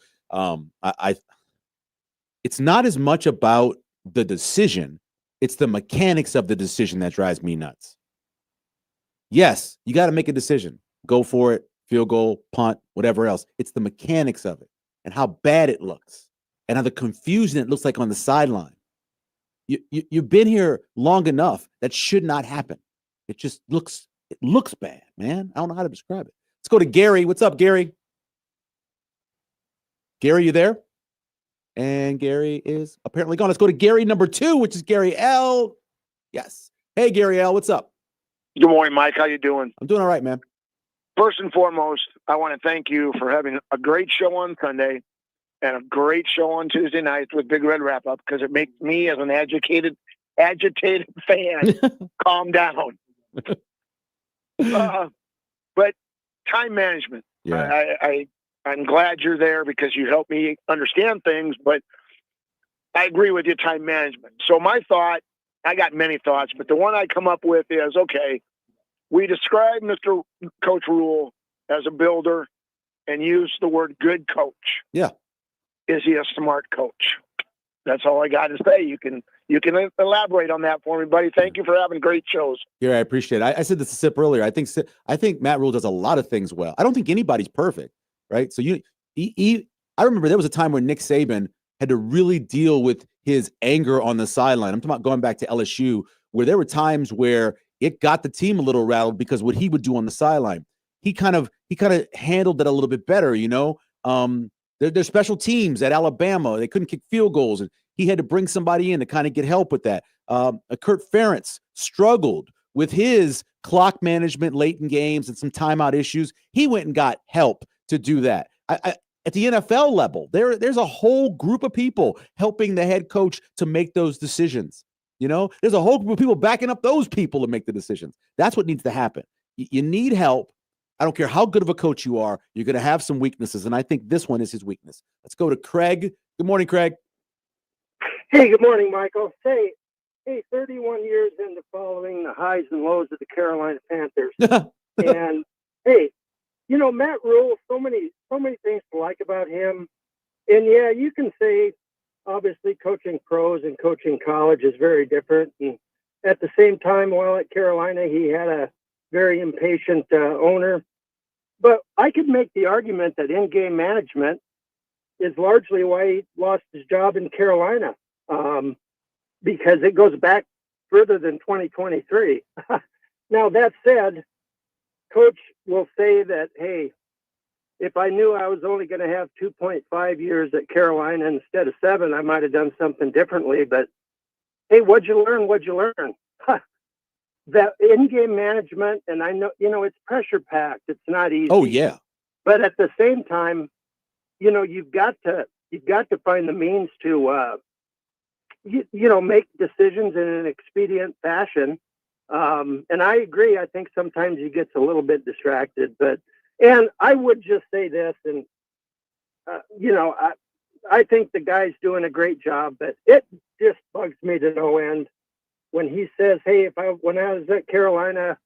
It's not as much about the decision. It's the mechanics of the decision that drives me nuts. Yes, you got to make a decision. Go for it, field goal, punt, whatever else. It's the mechanics of it and how bad it looks and how the confusion it looks like on the sideline. You've been here long enough. That should not happen. It just looks bad, man. I don't know how to describe it. Let's go to Gary. What's up, Gary? Gary, you there? And Gary is apparently gone. Let's go to Gary number 2, which is Gary L. Yes. Hey, Gary L. What's up? Good morning, Mike. How you doing? I'm doing all right, man. First and foremost, I want to thank you for having a great show on Sunday and a great show on Tuesday night with Big Red Wrap Up, because it makes me, as an agitated fan, calm down. But time management. Yeah. I'm glad you're there because you help me understand things, but I agree with you, time management. So my thought, I got many thoughts, but the one I come up with is, okay, we describe Mr. Coach Rule as a builder and use the word good coach. Yeah. Is he a smart coach? That's all I got to say. You can elaborate on that for me, buddy. Thank you for having great shows. Yeah, I appreciate it. I said this to Sip earlier. I think Matt Rule does a lot of things well. I don't think anybody's perfect, right? So I remember there was a time when Nick Saban had to really deal with his anger on the sideline. I'm talking about going back to LSU, where there were times where it got the team a little rattled because what he would do on the sideline. He kind of handled it a little bit better, you know. There's special teams at Alabama. They couldn't kick field goals, and he had to bring somebody in to kind of get help with that. Kurt Ferentz struggled with his clock management late in games and some timeout issues. He went and got help to do that. At the NFL level, there's a whole group of people helping the head coach to make those decisions. You know, there's a whole group of people backing up those people to make the decisions. That's what needs to happen. You need help. I don't care how good of a coach you are, you're going to have some weaknesses, and I think this one is his weakness. Let's go to Craig. Good morning, Craig. Hey, good morning, Michael. Hey, 31 years into following the highs and lows of the Carolina Panthers. And, hey, you know, Matt Rule, so many things to like about him. And, yeah, you can say, obviously, coaching pros and coaching college is very different. And at the same time, while at Carolina, he had a very impatient owner. But I could make the argument that in-game management is largely why he lost his job in Carolina, because it goes back further than 2023. Now, that said, Coach will say that, hey, if I knew I was only going to have 2.5 years at Carolina instead of 7, I might have done something differently. But, hey, what'd you learn? What'd you learn? That in-game management, and I know, you know, it's pressure-packed. It's not easy. Oh, yeah. But at the same time, you know, you've got to find the means to, you know, make decisions in an expedient fashion. And I agree. I think sometimes he gets a little bit distracted. And I would just say this, and, you know, I think the guy's doing a great job, but it just bugs me to no end when he says, hey, when I was at Carolina,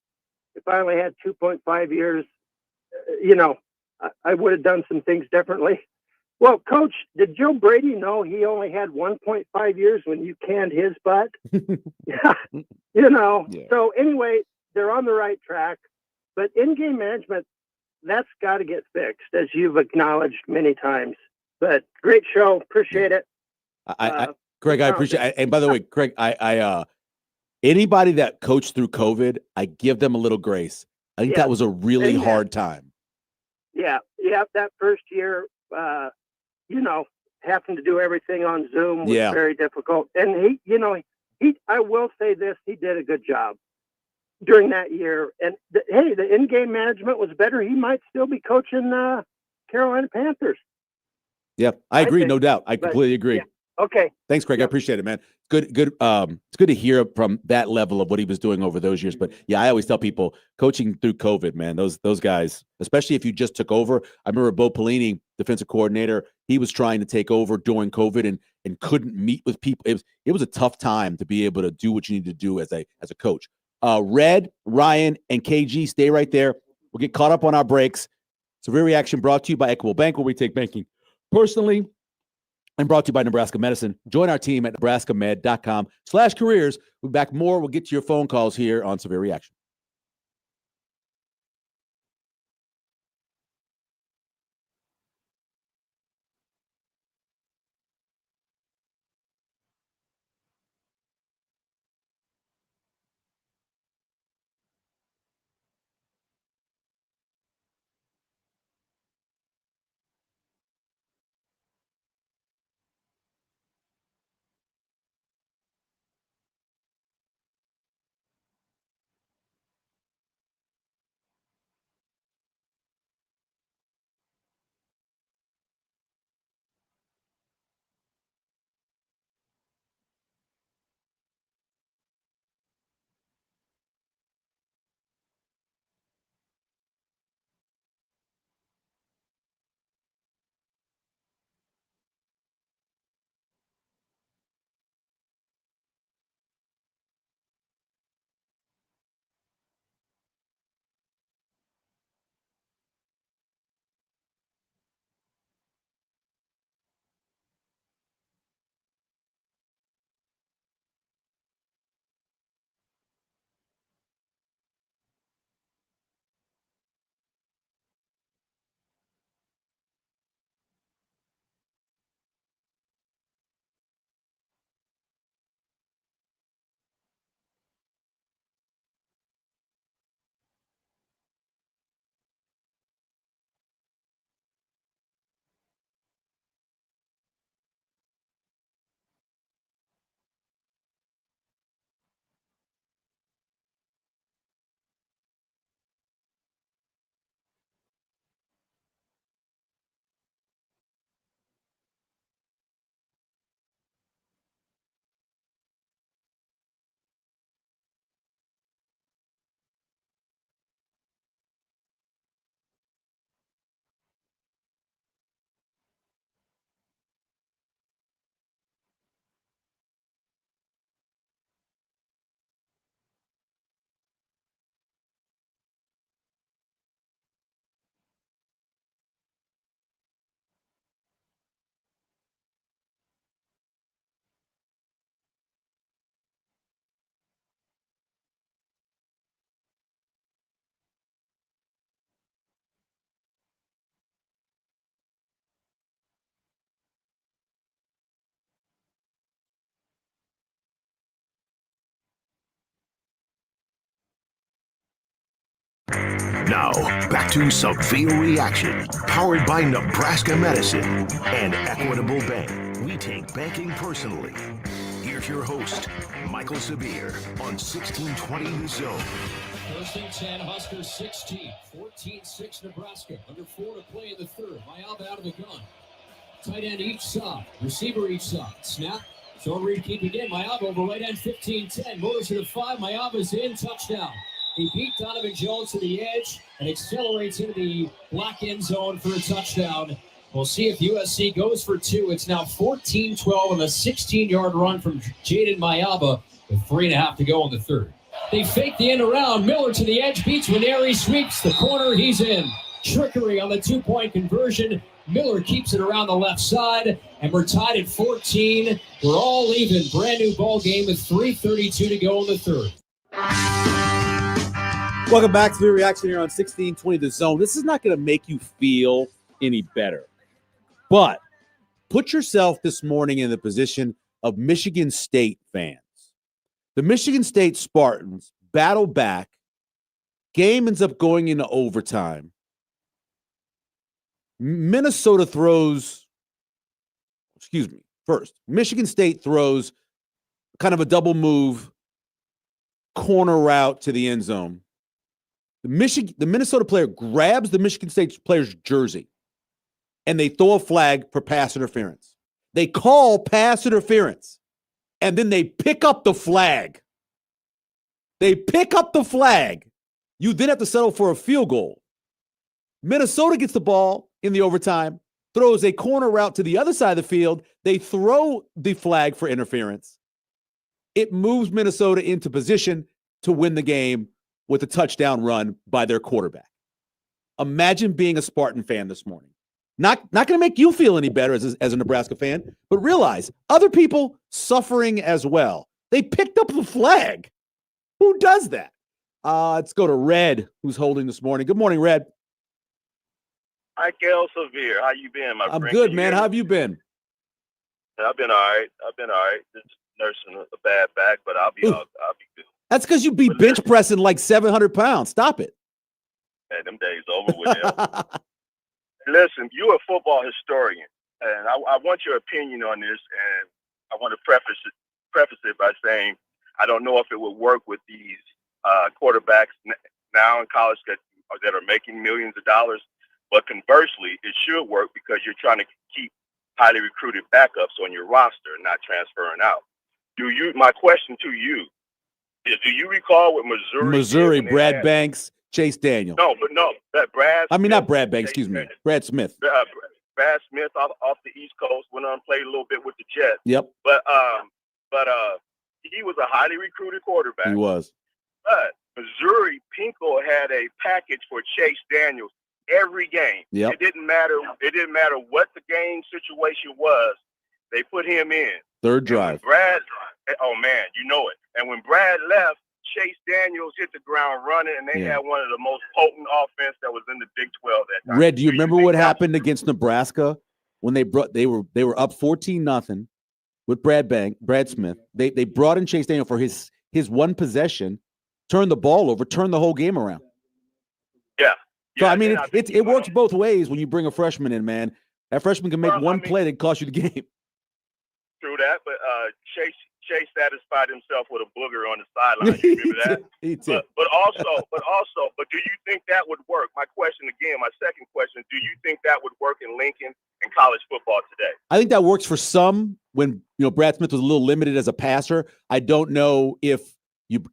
if I only had 2.5 years, you know, I would have done some things differently. Well, Coach, did Joe Brady know he only had 1.5 years when you canned his butt? Yeah, you know. Yeah. So anyway, they're on the right track. But in-game management, that's got to get fixed, as you've acknowledged many times. But great show. Appreciate it. Craig, I appreciate it. And by the way, Craig, I anybody that coached through COVID, I give them a little grace. I think that was a really hard time. Yeah. That first year, you know, having to do everything on Zoom was very difficult. And I will say this, he did a good job during that year. And hey, the in-game management was better. He might still be coaching Carolina Panthers. Yeah, I agree, no doubt. I completely agree. Yeah. Okay. Thanks, Craig. I appreciate it, man. Good. It's good to hear from that level of what he was doing over those years. But yeah, I always tell people coaching through COVID, man, those guys, especially if you just took over. I remember Bo Pelini, defensive coordinator, he was trying to take over during COVID and couldn't meet with people. It was a tough time to be able to do what you need to do as a coach. Red, Ryan, and KG, stay right there. We'll get caught up on our breaks. Severe Reaction brought to you by Equitable Bank, where we take banking personally, and brought to you by Nebraska Medicine. Join our team at nebraskamed.com/careers. We'll be back more. We'll get to your phone calls here on Severe Reaction. Now, back to Severe Reaction, powered by Nebraska Medicine and Equitable Bank. We take banking personally. Here's your host, Michael Severe, on 1620 The Zone. First and 10, Huskers 16, 14-6 Nebraska. Under 4 to play in the third. Mayaba out of the gun. Tight end each side, receiver each side. Snap, short read, keep it in. Mayaba over right end, 15-10. Motors to the 5, Mayaba's in, touchdown. He beat Donovan Jones to the edge and accelerates into the black end zone for a touchdown. We'll see if USC goes for 2. It's now 14-12 on the 16-yard run from Jaden Mayaba with 3.5 to go in the third. They fake the end around. Miller to the edge, beats Ranieri, sweeps the corner. He's in. Trickery on the 2-point conversion. Miller keeps it around the left side, and we're tied at 14. We're all even. Brand new ball game with 3:32 to go in the third. Welcome back to the reaction here on 1620 The Zone. This is not going to make you feel any better, but put yourself this morning in the position of Michigan State fans. The Michigan State Spartans battle back. Game ends up going into overtime. Minnesota throws, first, Michigan State throws kind of a double move corner route to the end zone. The Minnesota player grabs the Michigan State player's jersey, and they throw a flag for pass interference. They call pass interference, and then they pick up the flag. You then have to settle for a field goal. Minnesota gets the ball in the overtime, throws a corner route to the other side of the field. They throw the flag for interference. It moves Minnesota into position to win the game with a touchdown run by their quarterback. Imagine being a Spartan fan this morning. Not going to make you feel any better as a Nebraska fan, but realize other people suffering as well. They picked up the flag. Who does that? Let's go to Red, who's holding this morning. Good morning, Red. Michael Severe, how you been, my friend? I'm good, man. How have you been? I've been all right. Just nursing a bad back, but I'll be good. That's because you be bench pressing like 700 pounds. Stop it. Hey, them days over with them. Listen, you're a football historian, and I want your opinion on this, and I want to preface it by saying I don't know if it would work with these quarterbacks now in college that are making millions of dollars, but conversely, it should work because you're trying to keep highly recruited backups on your roster and not transferring out. My question to you is, do you recall what Missouri Brad Banks, Chase Daniel. Not Brad Banks, Brad Smith. Brad Smith off the East Coast went on and played a little bit with the Jets. Yep. But he was a highly recruited quarterback. He was. But Missouri, Pinkel had a package for Chase Daniels every game. Yep. It didn't matter what the game situation was. They put him in. Third drive. You know it. And when Brad left, Chase Daniels hit the ground running, and they had one of the most potent offense that was in the Big 12 that time. Red, do you remember what happened against Nebraska when they were up 14-0 with Brad Smith? They brought in Chase Daniel for his one possession, turned the ball over, turned the whole game around. Yeah. So I mean, it works both ways when you bring a freshman in, man. That freshman can make one play that cost you the game. True that, but Chase satisfied himself with a booger on the sideline. You remember that? He did. But do you think that would work? My second question, do you think that would work in Lincoln and college football today? I think that works for some when Brad Smith was a little limited as a passer. I don't know if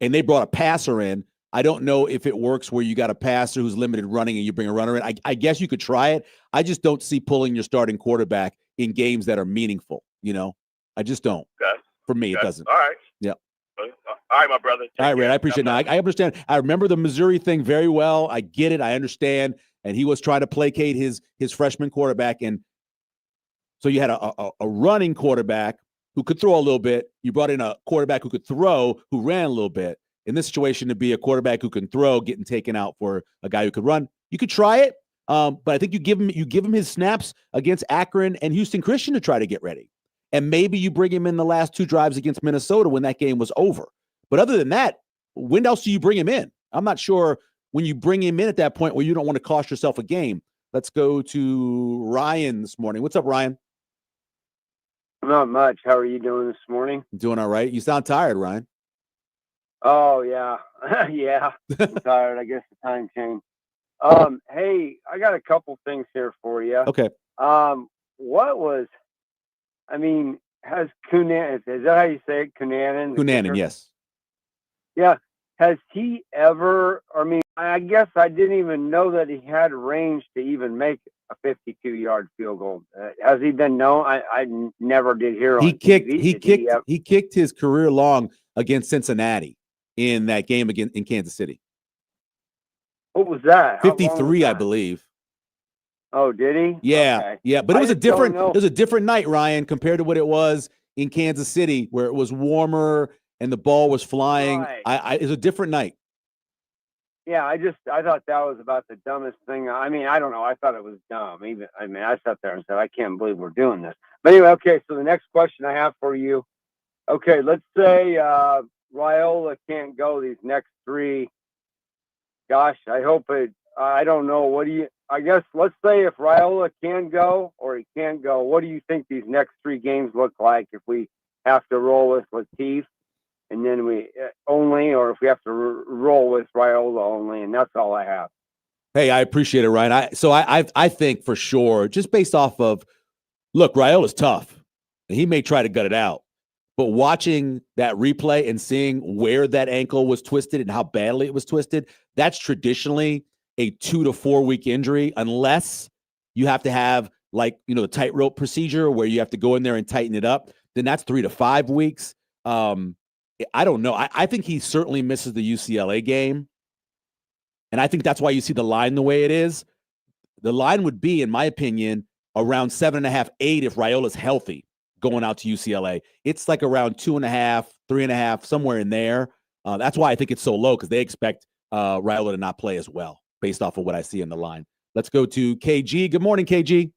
they brought a passer in. I don't know if it works where you got a passer who's limited running and you bring a runner in. I guess you could try it. I just don't see pulling your starting quarterback in games that are meaningful. I just don't. Okay. For me, it doesn't. All right. Yeah. All right, my brother. All right, Red. I appreciate it. Now, I understand. I remember the Missouri thing very well. I get it. I understand. And he was trying to placate his freshman quarterback. And so you had a running quarterback who could throw a little bit. You brought in a quarterback who could throw, who ran a little bit. In this situation, to be a quarterback who can throw, getting taken out for a guy who could run. You could try it, but I think you give him his snaps against Akron and Houston Christian to try to get ready. And maybe you bring him in the last 2 drives against Minnesota when that game was over. But other than that, when else do you bring him in? I'm not sure when you bring him in at that point where you don't want to cost yourself a game. Let's go to Ryan this morning. What's up, Ryan? Not much. How are you doing this morning? Doing all right. You sound tired, Ryan. Oh, yeah. Yeah. I'm tired. I guess the time changed. Hey, I got a couple things here for you. Okay. Has Cunanan, is that how you say it? Cunanan? Cunanan, yes. Yeah. Has he ever, I guess I didn't even know that he had range to even make a 52-yard field goal. Has he been known? I never did hear on TV. He kicked his career long against Cincinnati in that game again in Kansas City. What was that? 53, I believe. Oh, did he? Yeah, Okay. yeah. But it was a different night, Ryan, compared to what it was in Kansas City, where it was warmer and the ball was flying. Right. It was a different night. Yeah, I thought that was about the dumbest thing. I don't know. I thought it was dumb. I sat there and said, I can't believe we're doing this. But anyway, okay, so the next question I have for you. Okay, let's say Raiola can't go these next three. Gosh, I hope I don't know. I guess let's say if Raiola can go or he can't go, what do you think these next three games look like if we have to roll with Latif and then we only, or if we have to roll with Raiola only? And that's all I have. Hey, I appreciate it, Ryan. I think for sure, just based off of, look, Raiola's tough. He may try to gut it out. But watching that replay and seeing where that ankle was twisted and how badly it was twisted, that's traditionally a 2 to 4 week injury, unless you have to have the tightrope procedure where you have to go in there and tighten it up. Then that's 3 to 5 weeks. I don't know. I think he certainly misses the UCLA game. And I think that's why you see the line the way it is. The line would be, in my opinion, around 7.5, 8 if Raiola's healthy going out to UCLA. It's like around 2.5, 3.5, somewhere in there. That's why I think it's so low, because they expect Raiola to not play as well, based off of what I see in the line. Let's go to KG. Good morning, KG.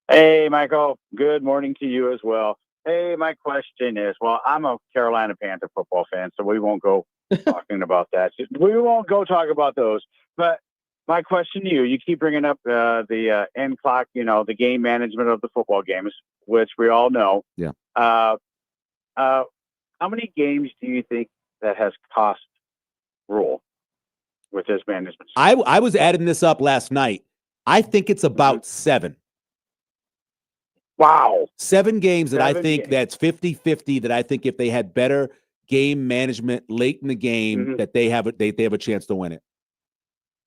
Hey, Michael. Good morning to you as well. Hey, my question is, I'm a Carolina Panther football fan, so we won't go talking about that. We won't go talk about those. But my question to you keep bringing up the end clock, the game management of the football games, which we all know. Yeah. How many games do you think that has cost Rule with his management? I was adding this up last night. I think it's about 7. Wow. 7 games that I think that's 50-50, that I think if they had better game management late in the game, that they have a chance to win it.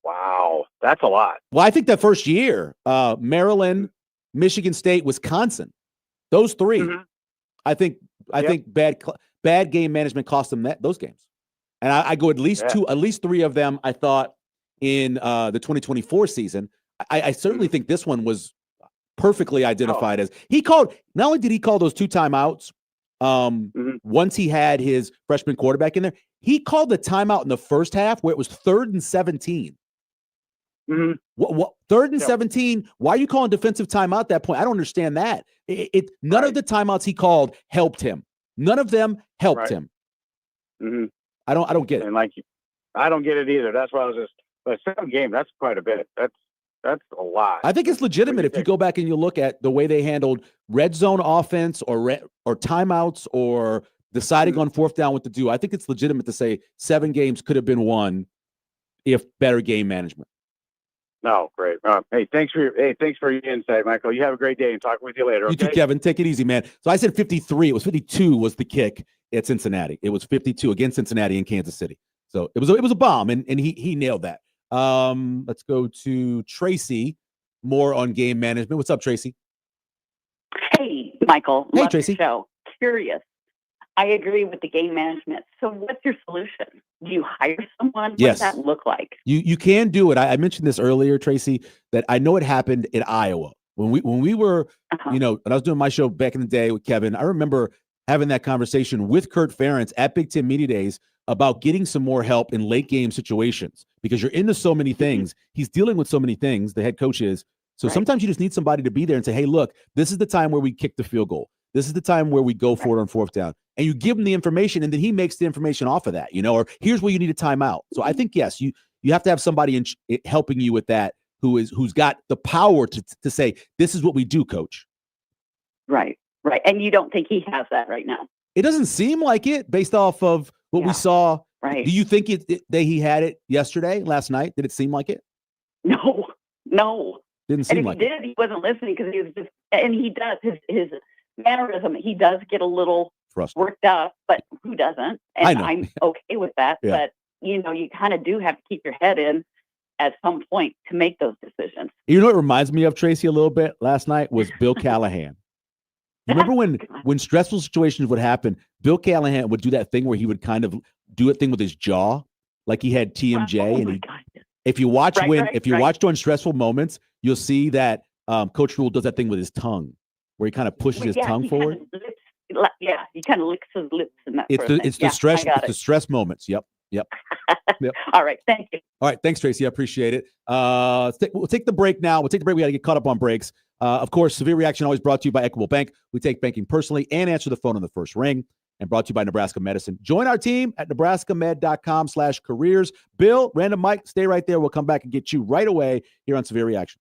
Wow. That's a lot. Well, I think that first year, Maryland, Michigan State, Wisconsin, those 3, I think bad game management cost them those games. And I go at least 3 of them, I thought, in the 2024 season. I certainly think this one was perfectly identified as he called. Not only did he call those 2 timeouts, once he had his freshman quarterback in there, he called the timeout in the first half where it was 3rd and 17. What 3rd and 17? Why are you calling defensive timeout at that point? I don't understand that. None of the timeouts he called helped him. None of them helped him. I don't get it. And I don't get it either. That's why I was but 7 games, that's quite a bit. That's a lot. I think it's legitimate if you go back and you look at the way they handled red zone offense or timeouts or deciding on 4th down what to do. I think it's legitimate to say 7 games could have been won if better game management. No, great. Hey, thanks for your insight, Michael. You have a great day, and talk with you later. Okay? You too, Kevin. Take it easy, man. So I said 53. It was 52 was the kick at Cincinnati. It was 52 against Cincinnati in Kansas City. So it was a bomb, and he nailed that. Let's go to Tracy. More on game management. What's up, Tracy? Hey, Michael. Hey, Love Tracy. your show. Curious. I agree with the game management. So what's your solution? Do you hire someone? Yes. What does that look like? You can do it. I mentioned this earlier, Tracy, that I know it happened in Iowa. When we were, when I was doing my show back in the day with Kevin, I remember having that conversation with Kurt Ferentz at Big Ten Media Days about getting some more help in late game situations because you're into so many things. He's dealing with so many things, the head coach is. So sometimes you just need somebody to be there and say, hey, look, this is the time where we kick the field goal. This is the time where we go for it on 4th down. And you give him the information, and then he makes the information off of that, or here's where you need a timeout. So I think, yes, You have to have somebody helping you with that who's got the power to say, this is what we do, coach. Right. And you don't think he has that right now? It doesn't seem like it based off of what we saw. Right. Do you think that he had it last night? Did it seem like it? No. Didn't seem like it. And if he did, he wasn't listening because he was just, and he does, his mannerism, he does get a little worked up, but who doesn't? And I'm okay with that. Yeah. But, you kind of do have to keep your head in at some point to make those decisions. You know what reminds me of, Tracy, a little bit last night was Bill Callahan. You remember when stressful situations would happen, Bill Callahan would do that thing where he would kind of do a thing with his jaw, like he had TMJ. If you watch during stressful moments, you'll see that Coach Rule does that thing with his tongue, where he kind of pushes his tongue forward. He kind of licks his lips in that. It's the stress moments. Yep. All right. Thank you. All right. Thanks, Tracy. I appreciate it. We'll take the break now. We got to get caught up on breaks. Of course, Severe Reaction always brought to you by Equitable Bank. We take banking personally and answer the phone on the first ring. And brought to you by Nebraska Medicine. Join our team at nebraskamed.com/careers. Bill, Random Mike, stay right there. We'll come back and get you right away here on Severe Reaction.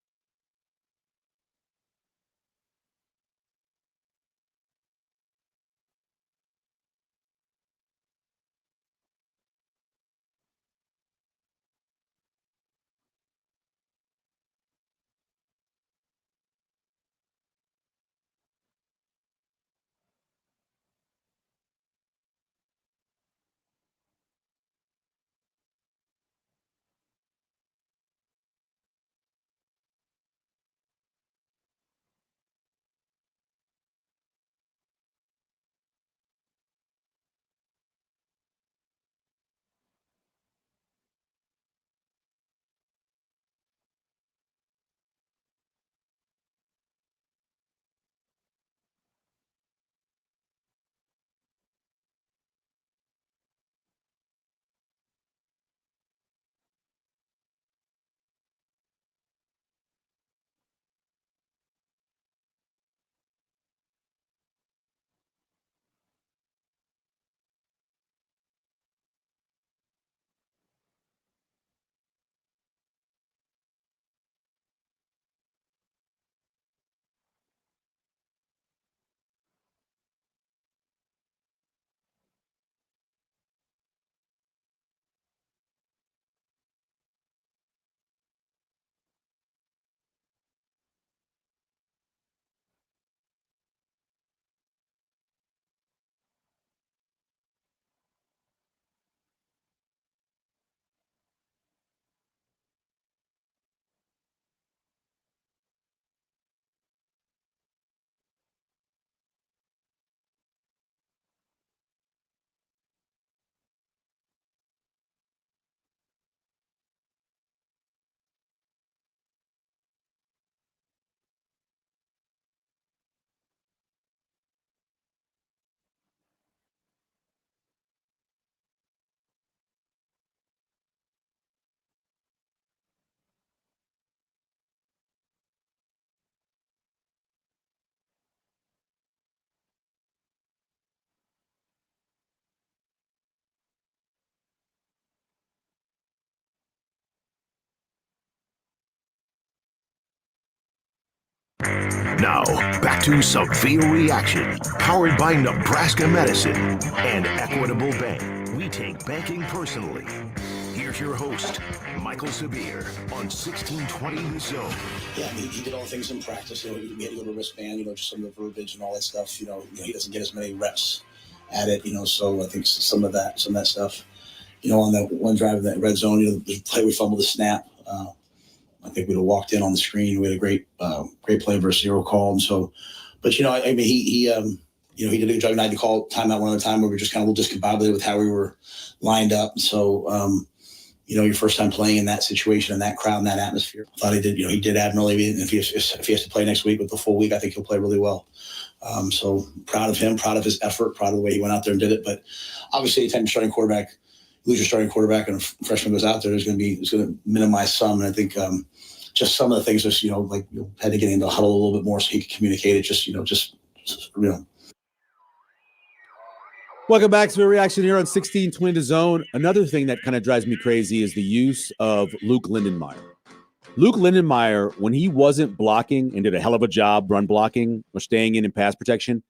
Now, back to Severe Reaction, powered by Nebraska Medicine and Equitable Bank. We take banking personally. Here's your host, Michael Severe, on 1620 The Zone. Yeah, he did all the things in practice. We had to go to a wristband, just some of the verbiage and all that stuff. He doesn't get as many reps at it, so I think some of that stuff. On that one drive in that red zone, the play we fumbled the snap. I think we'd have walked in on the screen. We had a great play versus zero call. And so, but he did a good job. And I had to call timeout one other time where we were just kind of a little discombobulated with how we were lined up. And so, your first time playing in that situation, in that crowd, in that atmosphere, I thought he did admirably. And if he has to play next week with the full week, I think he'll play really well. So proud of him, proud of his effort, proud of the way he went out there and did it. But obviously, anytime you're starting quarterback, lose your starting quarterback and a freshman goes out there, it's going to minimize some. And I think just some of the things, had to get into the huddle a little bit more so he could communicate it. Welcome back to a reaction here on 1620 The Zone. Another thing that kind of drives me crazy is the use of Luke Lindenmeyer. Luke Lindenmeyer, when he wasn't blocking and did a hell of a job run blocking or staying in pass protection,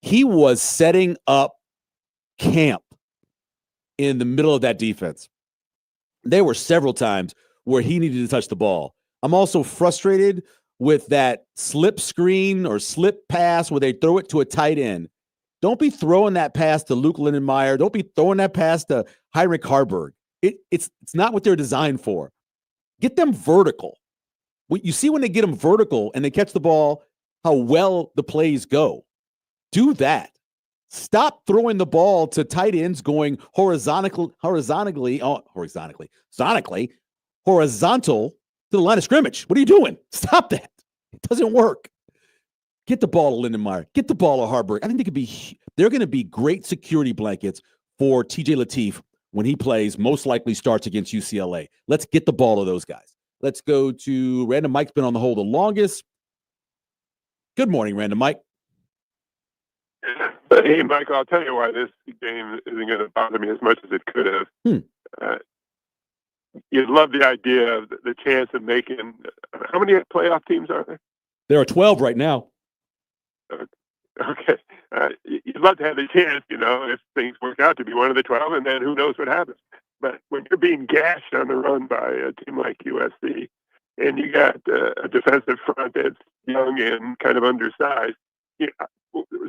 he was setting up camp in the middle of that defense. There were several times where he needed to touch the ball. I'm also frustrated with that slip screen or slip pass where they throw it to a tight end. Don't be throwing that pass to Luke Lindenmeyer. Don't be throwing that pass to Heinrich Harburg. It's not what they're designed for. Get them vertical. You see when they get them vertical and they catch the ball, how well the plays go. Do that. Stop throwing the ball to tight ends going horizontal to the line of scrimmage. What are you doing? Stop that. It doesn't work. Get the ball to Lindenmeyer. Get the ball to Harburg. I think they're going to be great security blankets for TJ Lateef when he plays, most likely starts against UCLA. Let's get the ball to those guys. Let's go to Random Mike's been on the hold the longest. Good morning, Random Mike. Hey, Michael, I'll tell you why this game isn't going to bother me as much as it could have. You'd love the idea of the chance of making – how many playoff teams are there? There are 12 right now. Okay. You'd love to have the chance, if things work out to be one of the 12, and then who knows what happens. But when you're being gashed on the run by a team like USC, and you got a defensive front that's young and kind of undersized,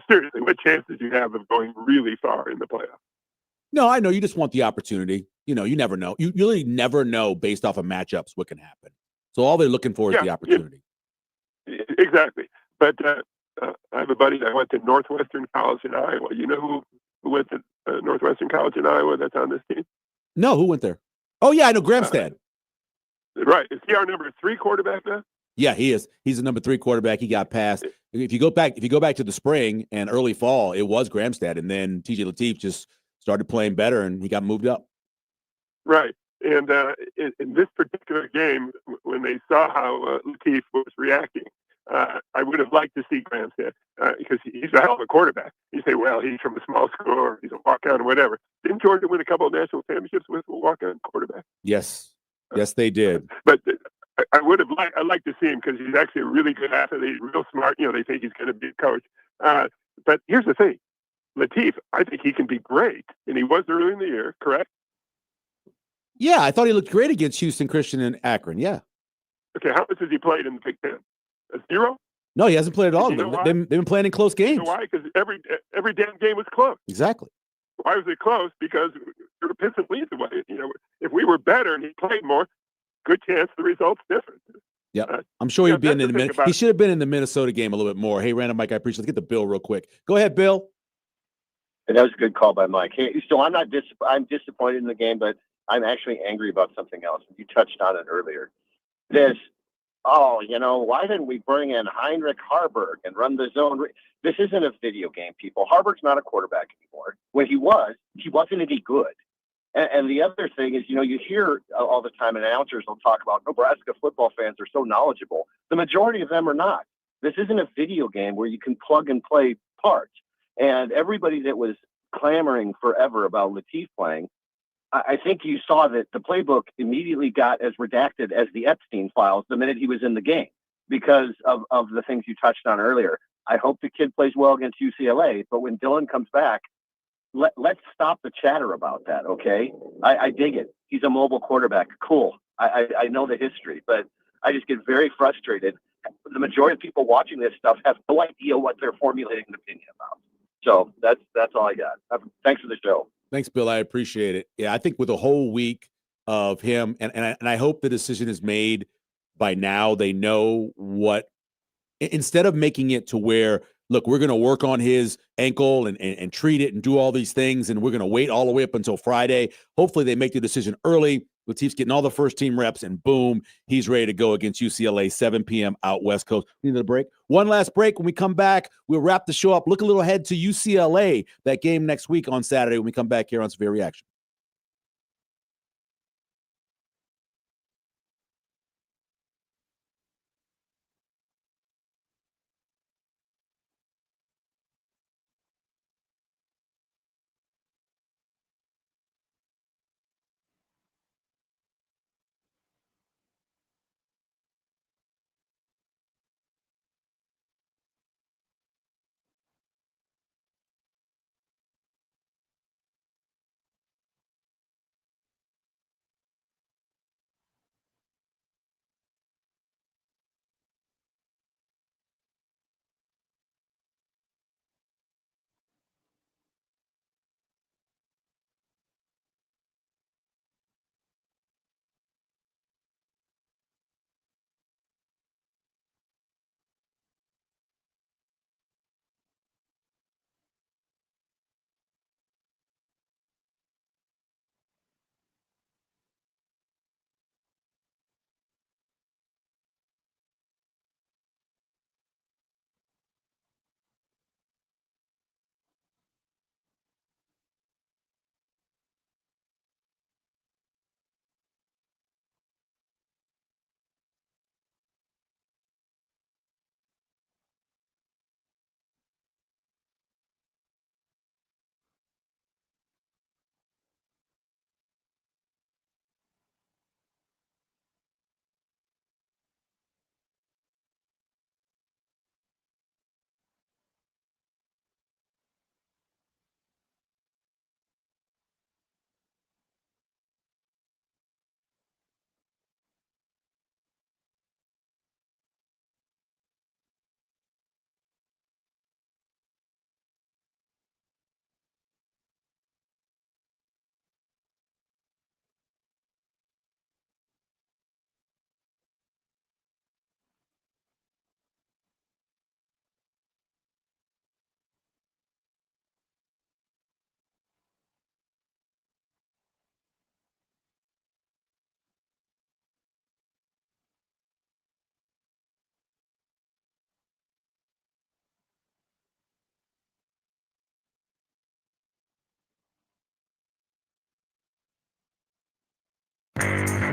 seriously, what chances do you have of going really far in the playoffs? No, I know. You just want the opportunity. You never know. You really never know based off of matchups what can happen. So all they're looking for is the opportunity. Yeah, exactly. But I have a buddy that went to Northwestern College in Iowa. You know who went to Northwestern College in Iowa that's on this team? No, who went there? Oh, yeah, I know Gramstad. Right. Is he our number 3 quarterback now? Yeah, he is. He's a number 3 quarterback. He got passed. If you go back to the spring and early fall, it was Gramstad, and then TJ Lateef just started playing better, and he got moved up. Right. And in this particular game, when they saw how Lateef was reacting, I would have liked to see Gramstad because he's a hell of a quarterback. You say, well, he's from a small school or he's a walk-on or whatever. Didn't Georgia win a couple of national championships with a walk-on quarterback? Yes. Yes, they did. But I would have I'd like to see him because he's actually a really good athlete, real smart. They think he's going to be a coach. But here's the thing. Lateef, I think he can be great. And he was early in the year, correct? Yeah, I thought he looked great against Houston Christian and Akron. Yeah. Okay, how much has he played in the Big Ten? 0? No, he hasn't played at all. They've been playing in close games. You know why? Because every damn game was close. Exactly. Why was it close? Because we were pissing leads away. If we were better and he played more, good chance the result's different. Yeah, I'm sure he'd be in the he should have been in the Minnesota game a little bit more. Hey, Random Mike, I appreciate it. Let's get the Bill real quick. Go ahead, Bill. And that was a good call by Mike. Hey, so I'm disappointed in the game, but I'm actually angry about something else. You touched on it earlier. Why didn't we bring in Heinrich Harburg and run the zone? This isn't a video game, people. Harburg's not a quarterback anymore. When he wasn't any good. And the other thing is, you hear all the time announcers will talk about Nebraska football fans are so knowledgeable. The majority of them are not. This isn't a video game where you can plug and play parts. And everybody that was clamoring forever about Lateef playing, I think you saw that the playbook immediately got as redacted as the Epstein files the minute he was in the game because of the things you touched on earlier. I hope the kid plays well against UCLA, but when Dylan comes back, let's stop the chatter about that, okay? I dig it. He's a mobile quarterback. Cool. I know the history, but I just get very frustrated. The majority of people watching this stuff have no idea what they're formulating an opinion about. So that's all I got. Thanks for the show. Thanks, Bill. I appreciate it. Yeah, I think with a whole week of him, and I hope the decision is made by now. They know what, instead of making it to where, look, we're going to work on his ankle and treat it and do all these things, and we're going to wait all the way up until Friday. Hopefully they make the decision early. Lateef's getting all the first-team reps, and boom, he's ready to go against UCLA, 7 p.m. out West Coast. We need a break. One last break. When we come back, we'll wrap the show up. Look a little ahead to UCLA, that game next week on Saturday when we come back here on Severe Reaction.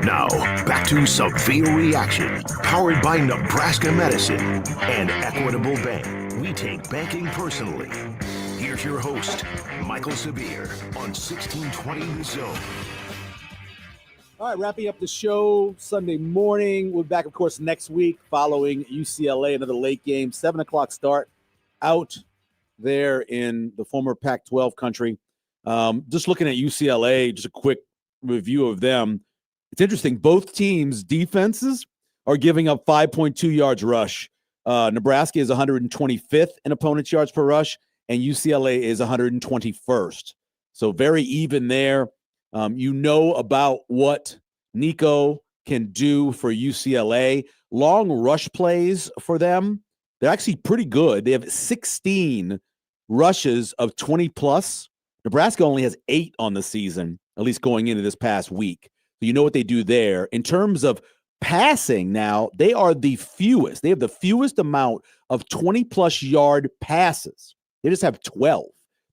Now, back to Severe Reaction, powered by Nebraska Medicine and Equitable Bank. We take banking personally. Here's your host, Michael Severe, on 1620 The Zone. All right, wrapping up the show Sunday morning. We'll be back, of course, next week following UCLA, another late game, 7 o'clock start out there in the former Pac-12 country. Just looking at UCLA, just a quick review of them. It's interesting. Both teams' defenses are giving up 5.2 yards rush. Nebraska is 125th in opponents' yards per rush, and UCLA is 121st. So very even there. You know about what Nico can do for UCLA. Long rush plays for them, they're actually pretty good. They have 16 rushes of 20-plus. Nebraska only has 8 on the season, at least going into this past week. So you know what they do there. In terms of passing now, they are the fewest. They have the fewest amount of 20-plus yard passes. They just have 12,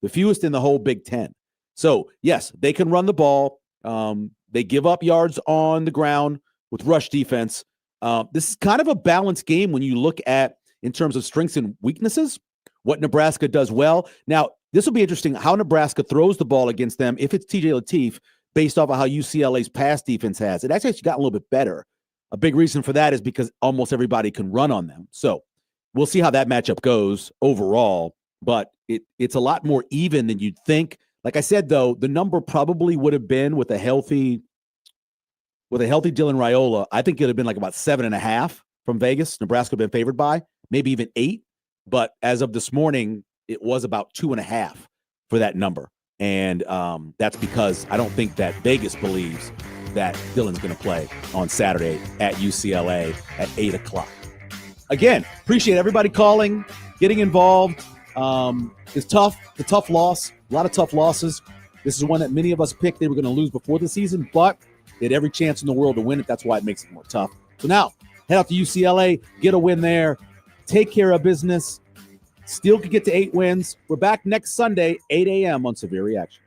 the fewest in the whole Big Ten. So, yes, they can run the ball. They give up yards on the ground with rush defense. This is kind of a balanced game when you look at, in terms of strengths and weaknesses, what Nebraska does well. Now, this will be interesting how Nebraska throws the ball against them if it's TJ Lateef, based off of how UCLA's pass defense has. It actually got a little bit better. A big reason for that is because almost everybody can run on them. So we'll see how that matchup goes overall, but it's a lot more even than you'd think. Like I said, though, the number probably would have been with a healthy Dylan Raiola. I think it would have been like about 7.5 from Vegas. Nebraska would have been favored by maybe even 8. But as of this morning, it was about 2.5 for that number. And that's because I don't think that Vegas believes that Dylan's going to play on Saturday at UCLA at 8 o'clock. Again, appreciate everybody calling, getting involved. It's tough. The tough loss. A lot of tough losses. This is one that many of us picked they were going to lose before the season, but they had every chance in the world to win it. That's why it makes it more tough. So now, head out to UCLA, get a win there, take care of business. Still could get to 8 wins. We're back next Sunday, 8 a.m. on Severe Reaction.